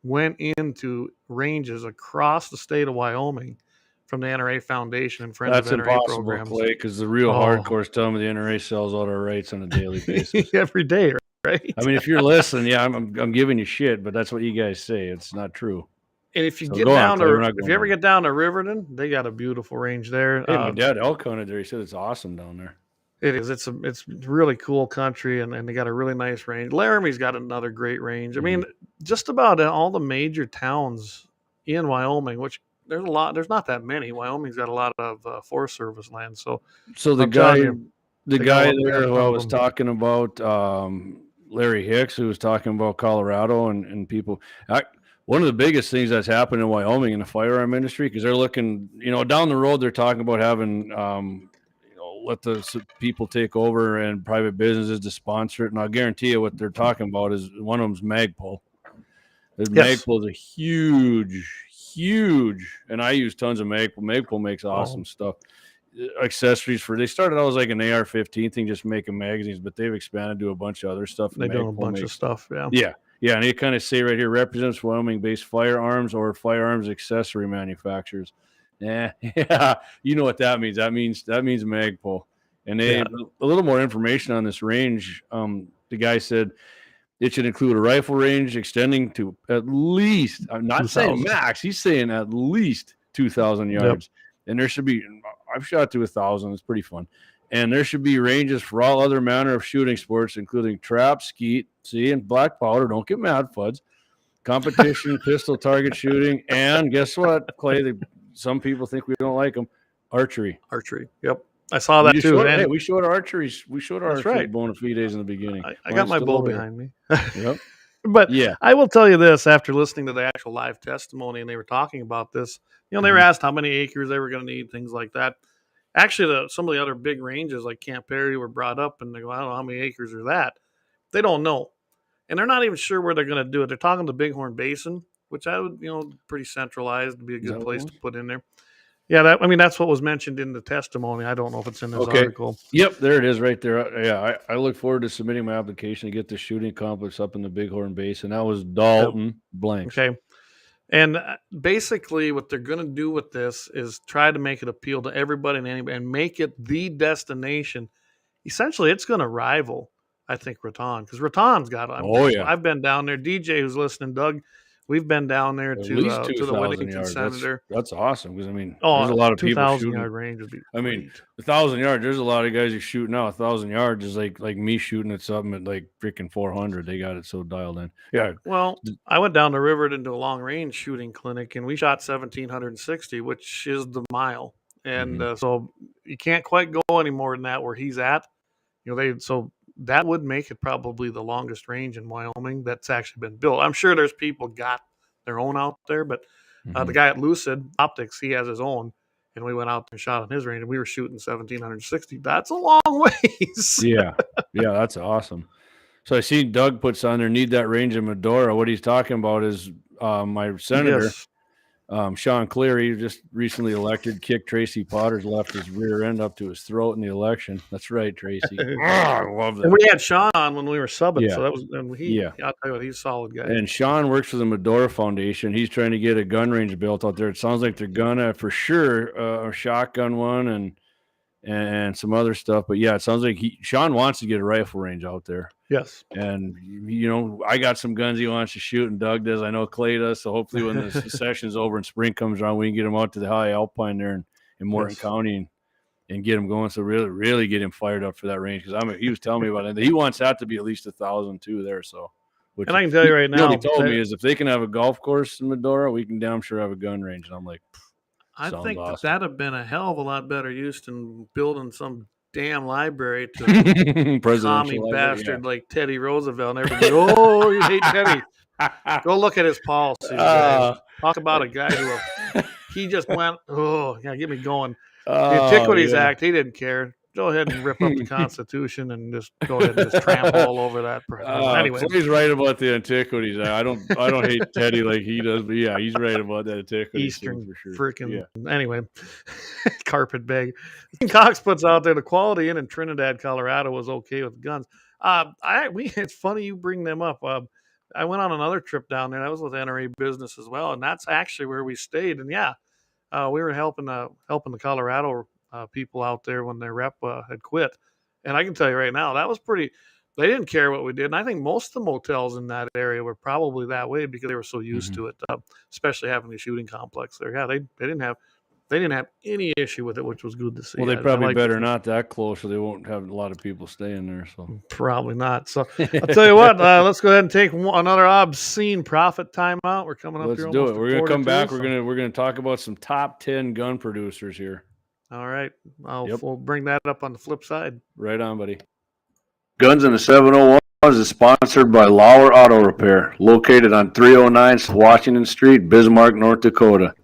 went into ranges across the state of Wyoming from the NRA Foundation and Friends of NRA
impossible
programs.
Clay, because the real hardcore tell me the NRA sells all our rights on a daily basis.
Every day, right?
I mean, if you're listening, I'm giving you shit, but that's what you guys say. It's not true.
And if you if you ever get down to Riverton, they got a beautiful range there.
Hey, my dad elk hunted there. He said it's awesome down there.
It is. It's really cool country, and they got a really nice range. Laramie's got another great range. I mean, just about all the major towns in Wyoming, which there's a lot. There's not that many. Wyoming's got a lot of Forest Service land. So the guy
there who I was talking about, Larry Hicks, who was talking about Colorado and people. One of the biggest things that's happened in Wyoming in the firearm industry, because they're looking, down the road, they're talking about having, let the people take over and private businesses to sponsor it. And I'll guarantee you what they're talking about is one of them's Magpul. Magpul is a huge, and I use tons of Magpul. Magpul makes awesome stuff. Accessories they started out as like an AR-15 thing, just making magazines, but they've expanded to a bunch of other stuff.
They do a bunch of stuff.
Yeah, and they kind of say right here, represents Wyoming-based firearms or firearms accessory manufacturers. Yeah, you know what that means. That means Magpul. And they a little more information on this range. The guy said it should include a rifle range extending to at least, I'm not saying max, he's saying at least 2,000 yards. And there should be, I've shot to 1,000. It's pretty fun. And there should be ranges for all other manner of shooting sports, including trap, skeet, and black powder. Don't get mad, Fuds. Competition, pistol target shooting, and guess what, Clay? Some people think we don't like them. Archery.
Archery. Yep. I saw that too.
Hey, we showed our archery. We showed our archery
right.
bona fides in the beginning.
I got my bow behind me.
Yep.
But I will tell you this, after listening to the actual live testimony and they were talking about this, they were asked how many acres they were going to need, things like that. Actually, some of the other big ranges like Camp Perry were brought up, and they go, I don't know how many acres are that. They don't know. And they're not even sure where they're going to do it. They're talking the Bighorn Basin, which I would, pretty centralized, would be a good place to put in there. Yeah, that's what was mentioned in the testimony. I don't know if it's in this article.
Yep, there it is right there. Yeah, I look forward to submitting my application to get the shooting complex up in the Bighorn Basin. That was Dalton Blanks.
Okay. And basically what they're going to do with this is try to make it appeal to everybody and anybody and make it the destination. Essentially, it's going to rival, I think, Raton, because Raton's got it. I've been down there. DJ, who's listening, Doug, we've been down there to the Whittington Senator.
That's awesome because there's a lot of people shooting.
2,000-yard range would be.
1,000 yards. There's a lot of guys who shoot now. 1,000 yards is like me shooting at something at like freaking 400. They got it so dialed in. Yeah.
Well, I went down to Riverton to a long range shooting clinic, and we shot 1,760, which is the mile, and so you can't quite go any more than that where he's at. So that would make it probably the longest range in Wyoming that's actually been built. I'm sure there's people got their own out there, but the guy at Lucid Optics, he has his own, and we went out and shot on his range, and we were shooting 1,760. That's a long ways.
Yeah, that's awesome. So I see Doug puts on there, need that range in Medora. What he's talking about is my senator, Sean Cleary, just recently elected, kicked Tracy Potter's left his rear end up to his throat in the election. That's right, Tracy. I love that.
And we had Sean on when we were subbing, so that was, and I'll tell you what, he's a solid guy.
And Sean works for the Medora Foundation. He's trying to get a gun range built out there. It sounds like they're gonna, for sure, a shotgun one and some other stuff. But yeah, it sounds like Sean wants to get a rifle range out there.
Yes.
And, I got some guns he wants to shoot, and Doug does. I know Clay does. So hopefully when the session's over and spring comes around, we can get him out to the High Alpine there in Morton County and get him going. So really, really get him fired up for that range. Because he was telling me about it. He wants that to be at least 1,000 too there. So,
and I can tell you right now,
what he told me is if they can have a golf course in Medora, we can damn sure have a gun range. And I'm like,
I think awesome. That'd have been a hell of a lot better use than building some damn library to commie bastard like Teddy Roosevelt. And everybody, you hate Teddy. Go look at his policy. Talk about a guy who he just went, get me going. The Antiquities Act, he didn't care. Go ahead and rip up the Constitution and just go ahead and just trample all over that. Anyway,
he's right about the Antiquities. I don't hate Teddy like he does, but yeah, he's right about that Antiquities
Eastern
for sure.
Freaking anyway, carpet bag. Cox puts out there the Quality Inn in Trinidad, Colorado was okay with guns. It's funny you bring them up. I went on another trip down there. That was with NRA Business as well, and that's actually where we stayed. And we were helping the Colorado people out there when their rep had quit. And I can tell you right now, that was pretty, they didn't care what we did. And I think most of the motels in that area were probably that way because they were so used to it, especially having the shooting complex there. Yeah, they didn't have any issue with it, which was good to see.
Well, they probably better not that close, so they won't have a lot of people staying there. So
probably not. So I'll tell you what, let's go ahead and take another obscene profit timeout. We're coming up.
Let's do it. We're gonna come back. We're gonna talk about some top 10 gun producers here.
All right. We'll bring that up on the flip side.
Right on, buddy. Guns in the 701 is sponsored by Lauer Auto Repair, located on 309 Washington Street, Bismarck, North Dakota.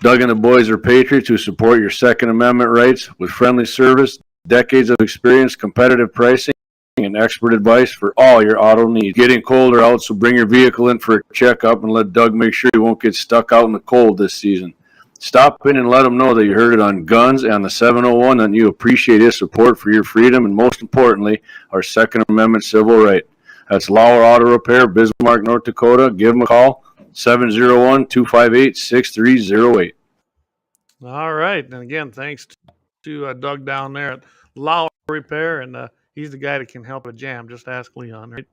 Doug and the boys are patriots who support your Second Amendment rights with friendly service, decades of experience, competitive pricing, and expert advice for all your auto needs. Getting colder out, so bring your vehicle in for a checkup and let Doug make sure you won't get stuck out in the cold this season. Stop in and let him know that you heard it on Guns and the 701 and you appreciate his support for your freedom and, most importantly, our Second Amendment civil right. That's Lauer Auto Repair, Bismarck, North Dakota. Give them a call, 701-258-6308.
All right. And again, thanks to Doug down there at Lauer Repair, and he's the guy that can help a jam. Just ask Leon, right?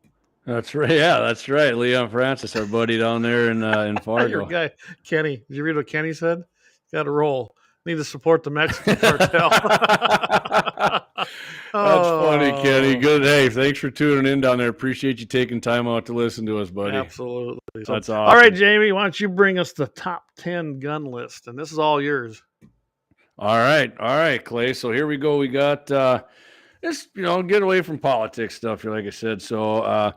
That's right. Yeah, that's right. Leon Francis, our buddy down there in Fargo.
Your guy, Kenny. Did you read what Kenny said? Got to roll. Need to support the Mexican cartel.
That's funny, Kenny. Good. Hey, thanks for tuning in down there. Appreciate you taking time out to listen to us, buddy.
Absolutely.
That's awesome.
All right, Jamie, why don't you bring us the top 10 gun list? And this is all yours.
All right, Clay. So here we go. We got this, get away from politics stuff here, like I said. So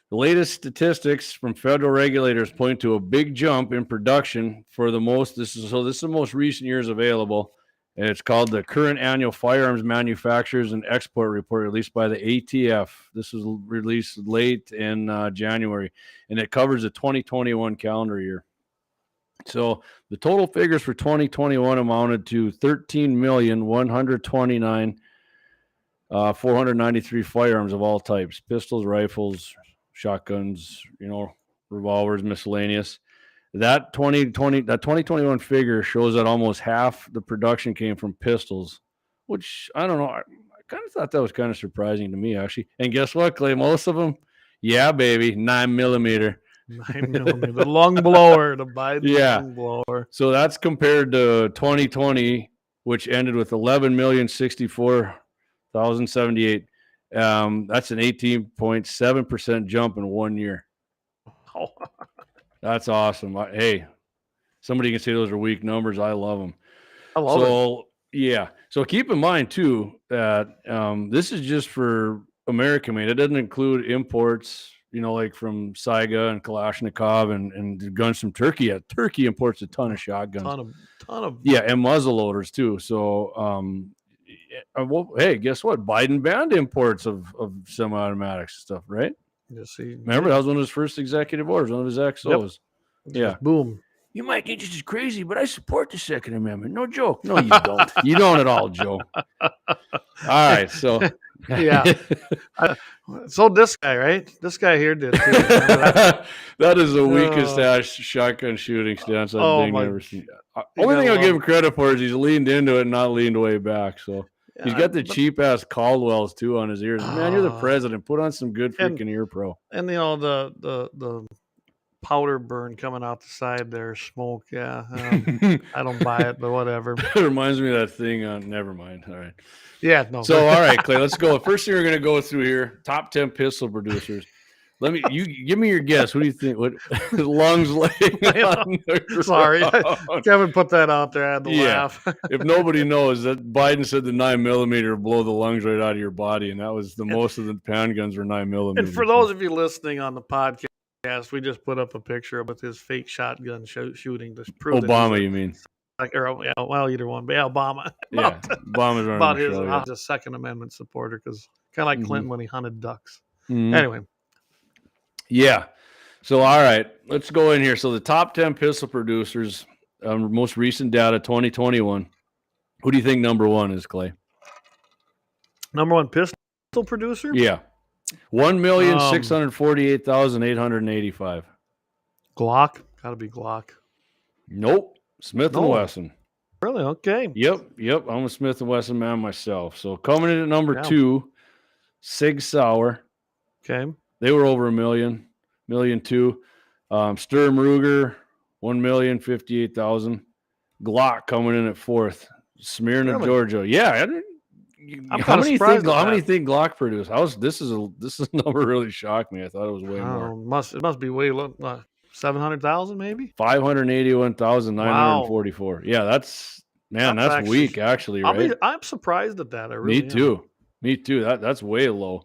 the latest statistics from federal regulators point to a big jump in production for the most. This is the most recent years available, and it's called the Current Annual Firearms Manufacturers and Export Report, released by the ATF. This was released late in January, and it covers the 2021 calendar year. So the total figures for 2021 amounted to 13,129,493 firearms of all types: pistols, rifles, shotguns, revolvers, miscellaneous. That 2021 figure shows that almost half the production came from pistols, which I don't know. I kind of thought that was kind of surprising to me, actually. And guess what, Clay? Most of them, yeah, baby, 9mm.
9mm, the lung blower, the Biden lung blower.
So that's compared to 2020, which ended with 11,064,078. That's an 18.7% jump in 1 year.
Oh.
That's awesome. Hey, somebody can say those are weak numbers. I love them.
I love it.
Yeah. So keep in mind too that this is just for American made. It doesn't include imports, like from Saiga and Kalashnikov and guns from Turkey. Yeah, Turkey imports a ton of shotguns.
Ton of
and muzzle loaders too. So hey, guess what? Biden banned imports of semi-automatics and stuff, right? Remember, that was one of his first executive orders, one of his XOs. Yep. Yeah.
Boom.
You might think this is crazy, but I support the Second Amendment. No joke. No, you don't. You don't at all, Joe. All right. So,
yeah. So this guy, right? This guy here did too.
That is the weakest shotgun shooting stance I've ever seen. Only thing I'll give him credit for is he's leaned into it and not leaned way back. So, he's got the cheap ass Caldwells too on his ears. Man, you're the president. Put on some good freaking ear pro.
And the powder burn coming out the side there, smoke. Yeah, I don't buy it, but whatever.
It reminds me of that thing on. Never mind. All right.
Yeah. No.
So all right, Clay. Let's go. First thing we're gonna go through here: top 10 pistol producers. You give me your guess. What do you think? What lungs laying on the
Sorry, Kevin put that out there. I had to laugh.
If nobody knows that Biden said the 9mm will blow the lungs right out of your body, and that was most of the handguns were 9mm.
And for those of you listening on the podcast, we just put up a picture with his fake shotgun shooting to prove
Obama. You mean?
Either one, but Obama.
Obama's
about his Second Amendment supporter, because kind of like Clinton when he hunted ducks. Anyway.
Yeah. So, all right, let's go in here. So the top 10 pistol producers, most recent data, 2021. Who do you think number one is, Clay?
Number one pistol producer?
Yeah. 1,648,885.
Glock? Got to be Glock.
Nope. Smith & Wesson.
Really? Okay.
Yep. I'm a Smith & Wesson man myself. So coming in at number 2, Sig Sauer.
Okay.
They were over $1 million, $1.2 million. Sturm Ruger, 1,058,000. Glock coming in at 4th. Smyrna, Georgia. Yeah. How many think Glock produced? This is a number really shocked me. I thought it was way more.
It must be way low. 700,000 maybe.
581,944. Wow. Yeah, that's actually weak. Actually, right?
I'm surprised at that. I really
Me too. That's way low.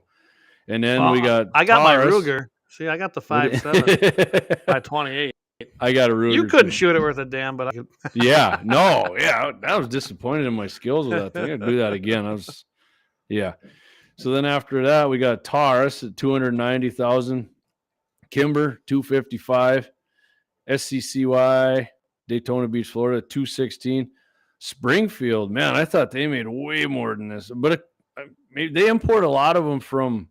And then
I got my Ruger. See, I got the 5.7 by 28.
I got a Ruger.
You couldn't shoot it worth a damn, but I could.
I was disappointed in my skills with that thing. I'd do that again. So then after that, we got Taurus at 290,000, Kimber 255, SCCY Daytona Beach, Florida 216, Springfield. Man, I thought they made way more than this, but they import a lot of them from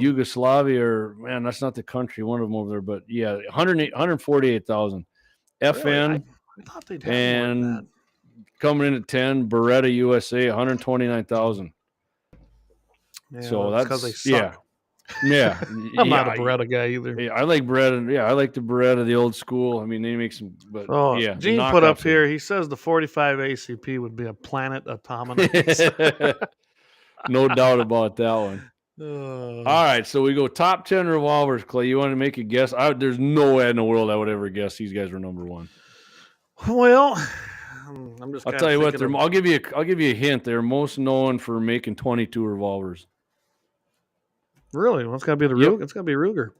Yugoslavia, or that's not the country, one of them over there, but 148,000. FN,
really? I thought they'd have
and
more than that.
Coming in at 10, Beretta USA, 129,000. So that's because they suck. Yeah.
I'm not a Beretta guy either.
Yeah, I like Beretta. Yeah, I like the Beretta, the old school. I mean, they make some, but
Gene put up here, he says the 45 ACP would be a planet automaton.
No doubt about that one. All right, so we go top 10 revolvers, Clay. You want to make a guess? There's no way in the world I would ever guess these guys were number one.
Well,
I'll tell you what. I'll give you a hint. They're most known for making 22 revolvers.
Really? Well, it's got to be the Ruger. It's got to be Ruger.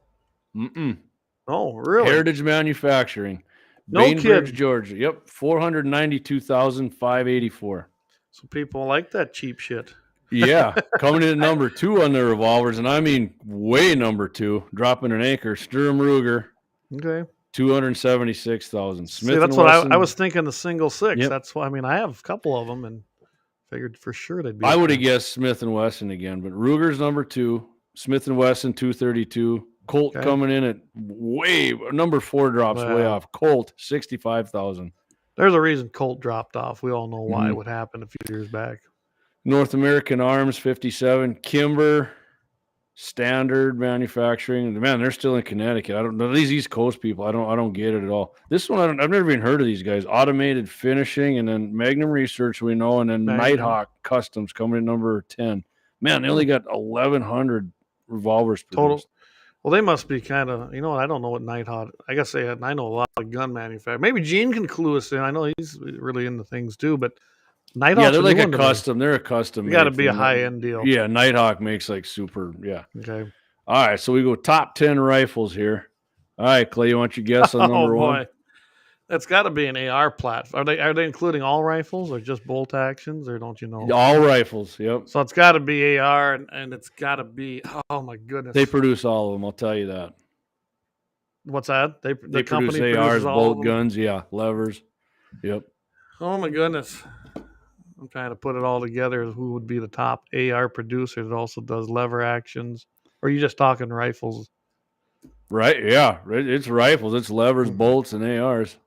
Oh, really?
Heritage Manufacturing.
No
Bainbridge,
kidding.
Georgia. Yep, 492,584.
So people like that cheap shit.
Yeah, coming in at number 2 on their revolvers, and I mean way number 2, dropping an anchor. Sturm Ruger.
Okay.
276,000. Smith.
See, that's what I was thinking. The single 6.
Yep.
That's why. I mean, I have a couple of them, and figured for sure they'd be.
I would have guessed Smith and Wesson again, but Ruger's number 2. Smith and Wesson 232. Colt coming in at number 4 drops way off. Colt 65,000.
There's a reason Colt dropped off. We all know why. What happened a few years back.
North American Arms 57. Kimber Standard Manufacturing. Man, they're still in Connecticut. I don't know these East Coast people. I don't get it at all. This one I've never even heard of these guys. Automated Finishing, and then Magnum Research we know, and then Nighthawk Customs coming in number 10. Man, they only got 1,100 revolvers produced.
Total. Well, they must be kind of, I don't know what Nighthawk. I guess I know a lot of gun manufacturers. Maybe Gene can clue us in. I know he's really into things too, but Nighthawk.
Yeah, they're like a custom. They're a custom.
You got to be a high end deal.
Yeah, Nighthawk makes like super. Yeah.
Okay.
All right, so we go top 10 rifles here. All right, Clay, you want your guess on number 1?
That's got to be an AR platform. Are they including all rifles or just bolt actions, or don't you know?
All rifles. Yep.
So it's got to be AR, and it's got to be. Oh my goodness.
They produce all of them. I'll tell you that.
What's that? They
produce ARs, bolt guns, levers. Yep.
Oh my goodness. I'm trying to put it all together. Who would be the top AR producer that also does lever actions? Or are you just talking rifles?
Right. Yeah. It's rifles. It's levers, bolts, and ARs.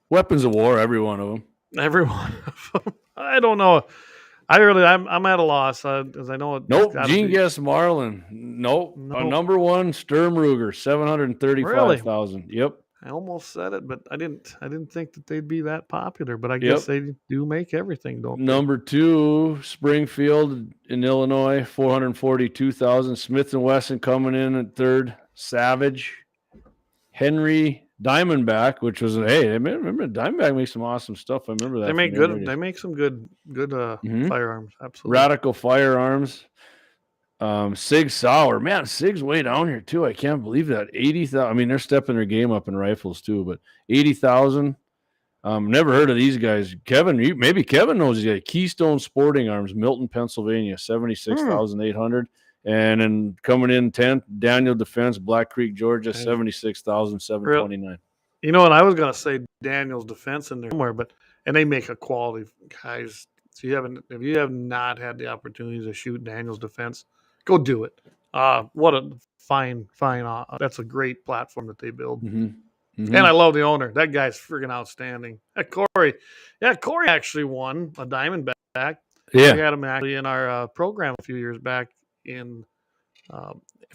Weapons of war. Every one of them.
Every one of them. I don't know. I'm at a loss because I know it.
Nope. Gene guessed Marlin. Nope. Number 1, Sturm Ruger, 735,000.
Really?
Yep.
I almost said it, but I didn't think that they'd be that popular. But I guess they do make everything, don't they?
Number 2, Springfield in Illinois, 442,000. Smith and Wesson coming in at 3rd. Savage, Henry Diamondback, which was remember Diamondback makes some awesome stuff. I remember that.
They make good. They make some good firearms. Absolutely.
Radical Firearms. Sig Sauer, man, Sig's way down here too. I can't believe that. 80,000. I mean, they're stepping their game up in rifles too, but 80,000. Never heard of these guys. Maybe Kevin knows these guys. Keystone Sporting Arms, Milton, Pennsylvania, 76,800. And then coming in 10th, Daniel Defense, Black Creek, Georgia, 76,729.
You know what? I was gonna say Daniel's Defense in there somewhere, and they make a quality, guys. So if you have not had the opportunity to shoot Daniel's Defense, go do it. What a fine. That's a great platform that they build. And I love the owner. That guy's freaking outstanding. Corey actually won a Diamondback. Yeah, we had him actually in our program a few years back in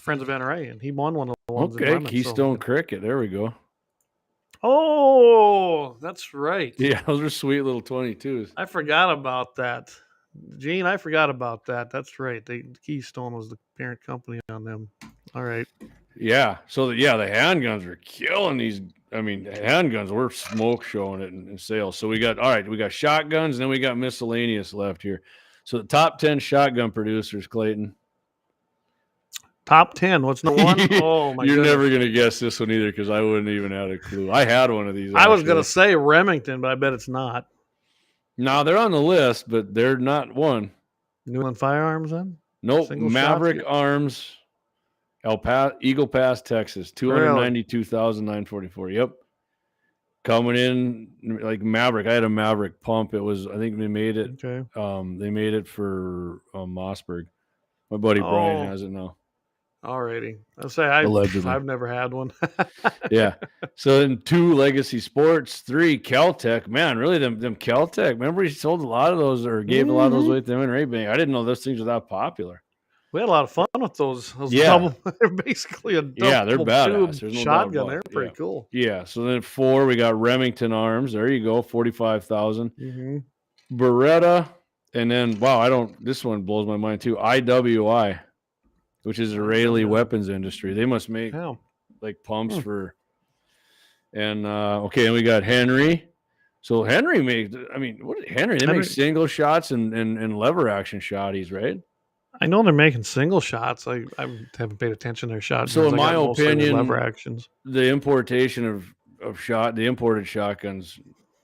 Friends of NRA, and he won one of the ones.
Okay, Keystone Cricket. There we go.
Oh, that's right.
Yeah, those are sweet little 22s.
I forgot about that. Gene, I forgot about that. That's right. Keystone was the parent company on them. All right.
Yeah. So, the handguns are killing these. I mean, handguns, we're smoke showing it in sales. So, we got shotguns, and then we got miscellaneous left here. So, the top 10 shotgun producers, Clayton.
Top 10. What's number 1? Oh, my
You're
goodness.
never going to guess this one either because I wouldn't even have a clue. I had one of these.
I was going to say Remington, but I bet it's not.
No, they're on the list, but they're not one.
New England Firearms then?
Nope. Maverick Arms, Eagle Pass, Texas, 292,944. Yep. Coming in like Maverick. I had a Maverick pump. It was, I think they made it.
Okay.
They made it for Mossberg. My buddy Brian has it now.
Alrighty. I'll say I've never had one.
Yeah. So then 2 Legacy Sports, 3 Kel-Tec. Man, really them Kel-Tec. Remember he sold a lot of those or gave a lot of those away to them in Ray-Bank. I didn't know those things were that popular.
We had a lot of fun with those double. They're basically a double
they're badass. There's no
shotgun. They're pretty cool.
Yeah. So then 4, we got Remington Arms. There you go, 45,000.
Mm-hmm.
Beretta, and then this one blows my mind too. IWI, which is Israeli weapons industry. They must make like pumps for. And and we got Henry, So Henry makes. I mean, what Henry? They make single shots and lever action shotties, right?
I know they're making single shots. I haven't paid attention to their shots.
So in my opinion,
lever actions.
The importation of the imported shotguns,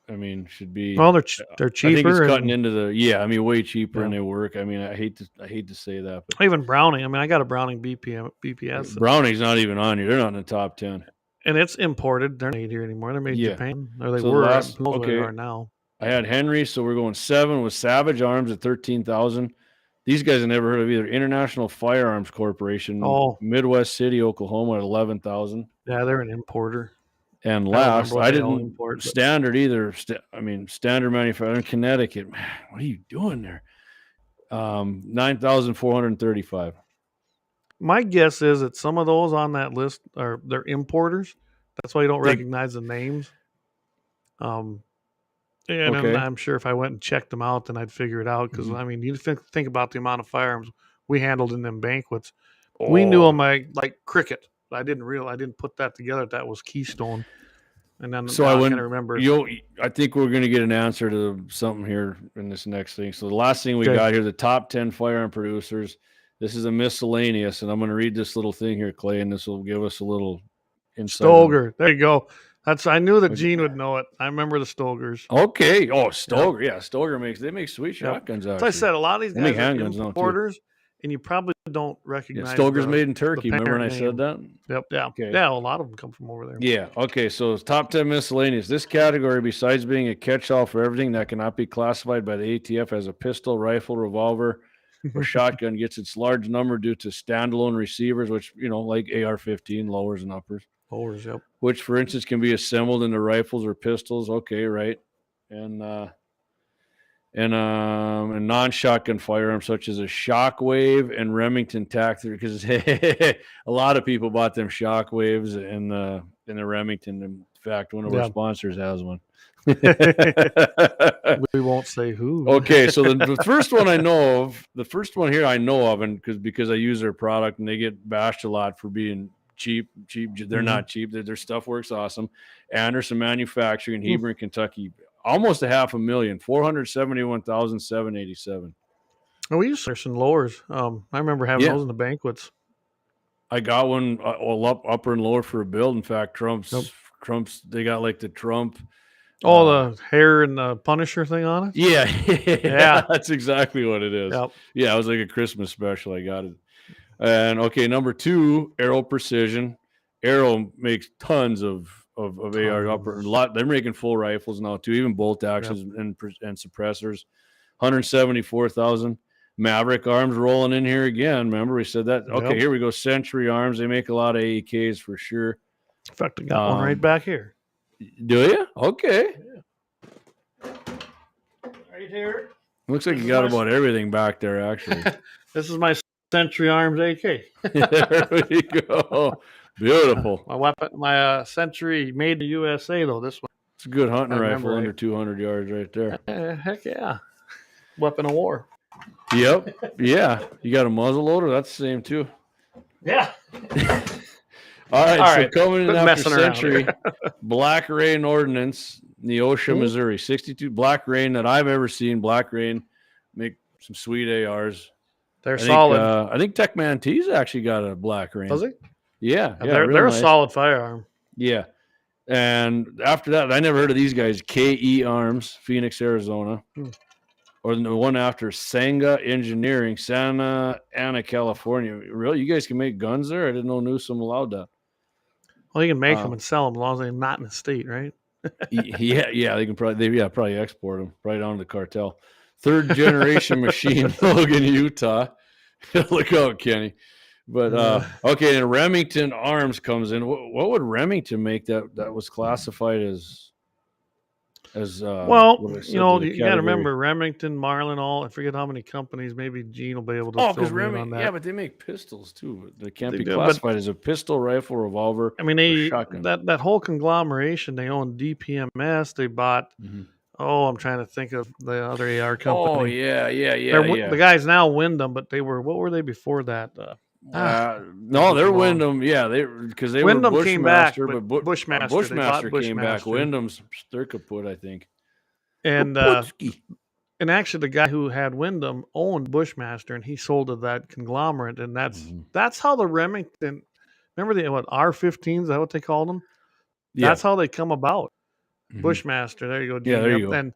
I mean, should be.
Well, they're cheaper.
I think it's cutting into the I mean, way cheaper and they work. I mean, I hate to say that, but
even Browning. I mean, I got a Browning BPS.
Browning's not even on here. They're not in the top 10.
And it's imported. They're not made here anymore. They're made in Japan. Or they were. They are now.
I had Henry, so we're going 7 with Savage Arms at 13,000. These guys I never heard of either. International Firearms Corporation, Midwest City, Oklahoma at 11,000.
Yeah, they're an importer.
And last, I didn't import Standard either. Standard manufacturer in Connecticut. Man, what are you doing there? 9,435.
My guess is that some of those on that list they're importers. That's why you don't recognize the names. And I'm sure if I went and checked them out, then I'd figure it out. Because I mean, you think about the amount of firearms we handled in them banquets. We knew them like cricket. I didn't put that together. That was Keystone. And then
so I
can remember.
I think we're going to get an answer to something here in this next thing. So the last thing we got here, the top 10 firearm producers. This is a miscellaneous, and I'm going to read this little thing here, Clay, and this will give us a little insight.
Stoger. There you go. I knew that Gene would know it. I remember the Stogers.
Okay. Oh, Stoger. Yeah, Stoger they make sweet shotguns.
As I said, a lot of these guys are importers, and you probably don't recognize.
Stoger's made in Turkey. Remember when I said that?
Yep. Yeah. Okay. Yeah. A lot of them come from over there.
Yeah. Okay. So top 10 miscellaneous. This category, besides being a catch-all for everything that cannot be classified by the ATF as a pistol, rifle, revolver, or shotgun, gets its large number due to standalone receivers, which like AR-15 lowers and uppers.
Lowers, yep.
Which, for instance, can be assembled into rifles or pistols. Okay, right. And non-shotgun firearms such as a Shockwave and Remington tactical, because a lot of people bought them Shockwaves and the Remington. In fact, one of our sponsors has one.
We won't say who.
Okay, so the first one I know of, and because I use their product and they get bashed a lot for being cheap. They're not cheap. Their stuff works awesome. Anderson Manufacturing in Hebron, Kentucky. Almost $500,000, 471,787.
Oh, we use Anderson lowers. I remember having those in the banquets.
I got one upper and lower for a build. In fact, Trump's. They got like the Trump.
The hair and the Punisher thing on it.
Yeah, that's exactly what it is.
Yep.
Yeah, it was like a Christmas special. I got it. And number 2, Arrow Precision. Arrow makes tons of AR upper. A lot. They're making full rifles now too, even bolt actions and suppressors. 174,000. Maverick Arms rolling in here again. Remember we said that? Okay, here we go. Century Arms. They make a lot of AEKs for sure.
In fact, I got one right back here.
Do you? Okay.
Yeah. Right here.
Looks like you got about everything back there, actually.
This is my Century Arms AK.
There we go. Beautiful.
My weapon, my Century made in the USA, though. This one.
It's a good hunting rifle under 200 yards right there.
Heck yeah. Weapon of war.
Yep. Yeah. You got a muzzle loader? That's the same, too.
Yeah.
All right, so coming in after Century, Black Rain Ordnance, Neosho, Missouri. 62 Black Rain that I've ever seen. Black Rain make some sweet ARs.
They're solid.
I think Techman T's actually got a Black Rain.
Does he?
Yeah.
They're a solid firearm.
Yeah. And after that, I never heard of these guys. KE Arms, Phoenix, Arizona. Or the one after Sanga Engineering, Santa Ana, California. Really? You guys can make guns there? I didn't know Newsom allowed that.
Well, you can make them and sell them as long as they're not in the state, right?
Yeah, they can probably export them right down to the cartel. Third generation machine, Logan, Utah. Look out, Kenny. But okay, and Remington Arms comes in. What would Remington make that was classified as? You got to
remember Remington, Marlin, I forget how many companies. Maybe Gene will be able to fill me in on that.
Yeah, but they make pistols too. They can't be classified as a pistol, rifle, revolver.
I mean, that whole conglomeration. They own DPMS. They bought. I'm trying to think of the other AR company.
Oh yeah.
The guys now Wyndham, but they were. What were they before that?
No, they're Wyndham. Yeah, because they
Wyndham
were
came back,
but
Bushmaster
came back. Wyndham's they're kaput, I think.
And actually, the guy who had Wyndham owned Bushmaster, and he sold to that conglomerate, and that's how the Remington. Remember the R-15s? Is that what they called them? That's how they come about. Bushmaster. There you go. Gene.
Yeah, there you go.
And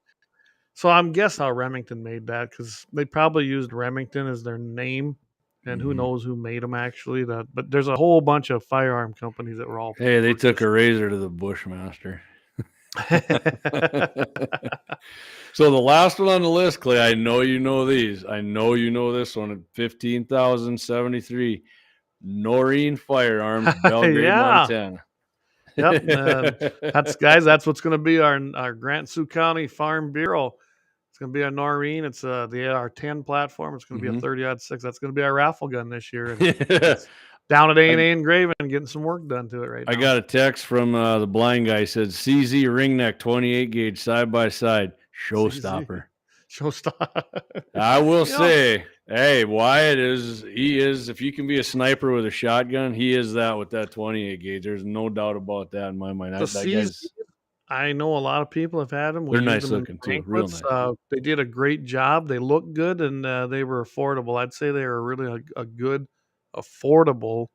so I'm guessing how Remington made that, because they probably used Remington as their name, and who knows who made them actually. But there's a whole bunch of firearm companies that were all.
Hey, they took a razor to the Bushmaster. So the last one on the list, Clay, I know you know these. I know you know this one at 15,073. Noreen Firearms, Belgrade, Montana.
Yep, that's what's going to be our Grant Sioux County Farm Bureau. It's going to be a Noreen. It's the AR-10 platform. It's going to be a 30-06. That's going to be our raffle gun this year. And it's down at A&A Engraving, getting some work done to it right now.
I got a text from the blind guy. He said, CZ ring neck 28 gauge side by side. Showstopper. I will say, hey, Wyatt he is, if you can be a sniper with a shotgun, he is that with that 28 gauge. There's no doubt about that in my mind.
I know a lot of people have had them.
They're nice looking too. Real nice.
They did a great job. They look good, and they were affordable. I'd say they were really a good, affordable,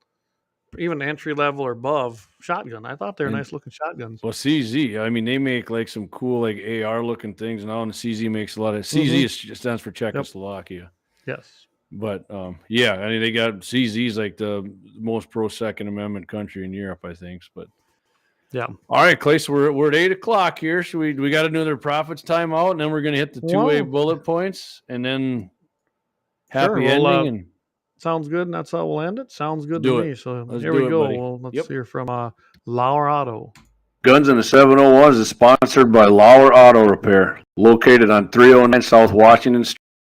even entry level or above shotgun. I thought they were nice looking shotguns.
Well, CZ, I mean, they make like some cool like AR looking things now, and CZ makes a lot of CZ stands for Czechoslovakia.
Yes.
But yeah, I mean, they got CZ's like the most pro Second Amendment country in Europe, I think. But
yeah.
All right, Clay. So we're at 8:00 here. So we got another profits timeout, and then we're gonna hit the 2A bullet points, and then happy ending. And
sounds good, and that's how we'll end it. Sounds good to me. So here we go. Well, let's hear from Lauer Auto.
Guns in the 701 is sponsored by Lauer Auto Repair, located on 309 South Washington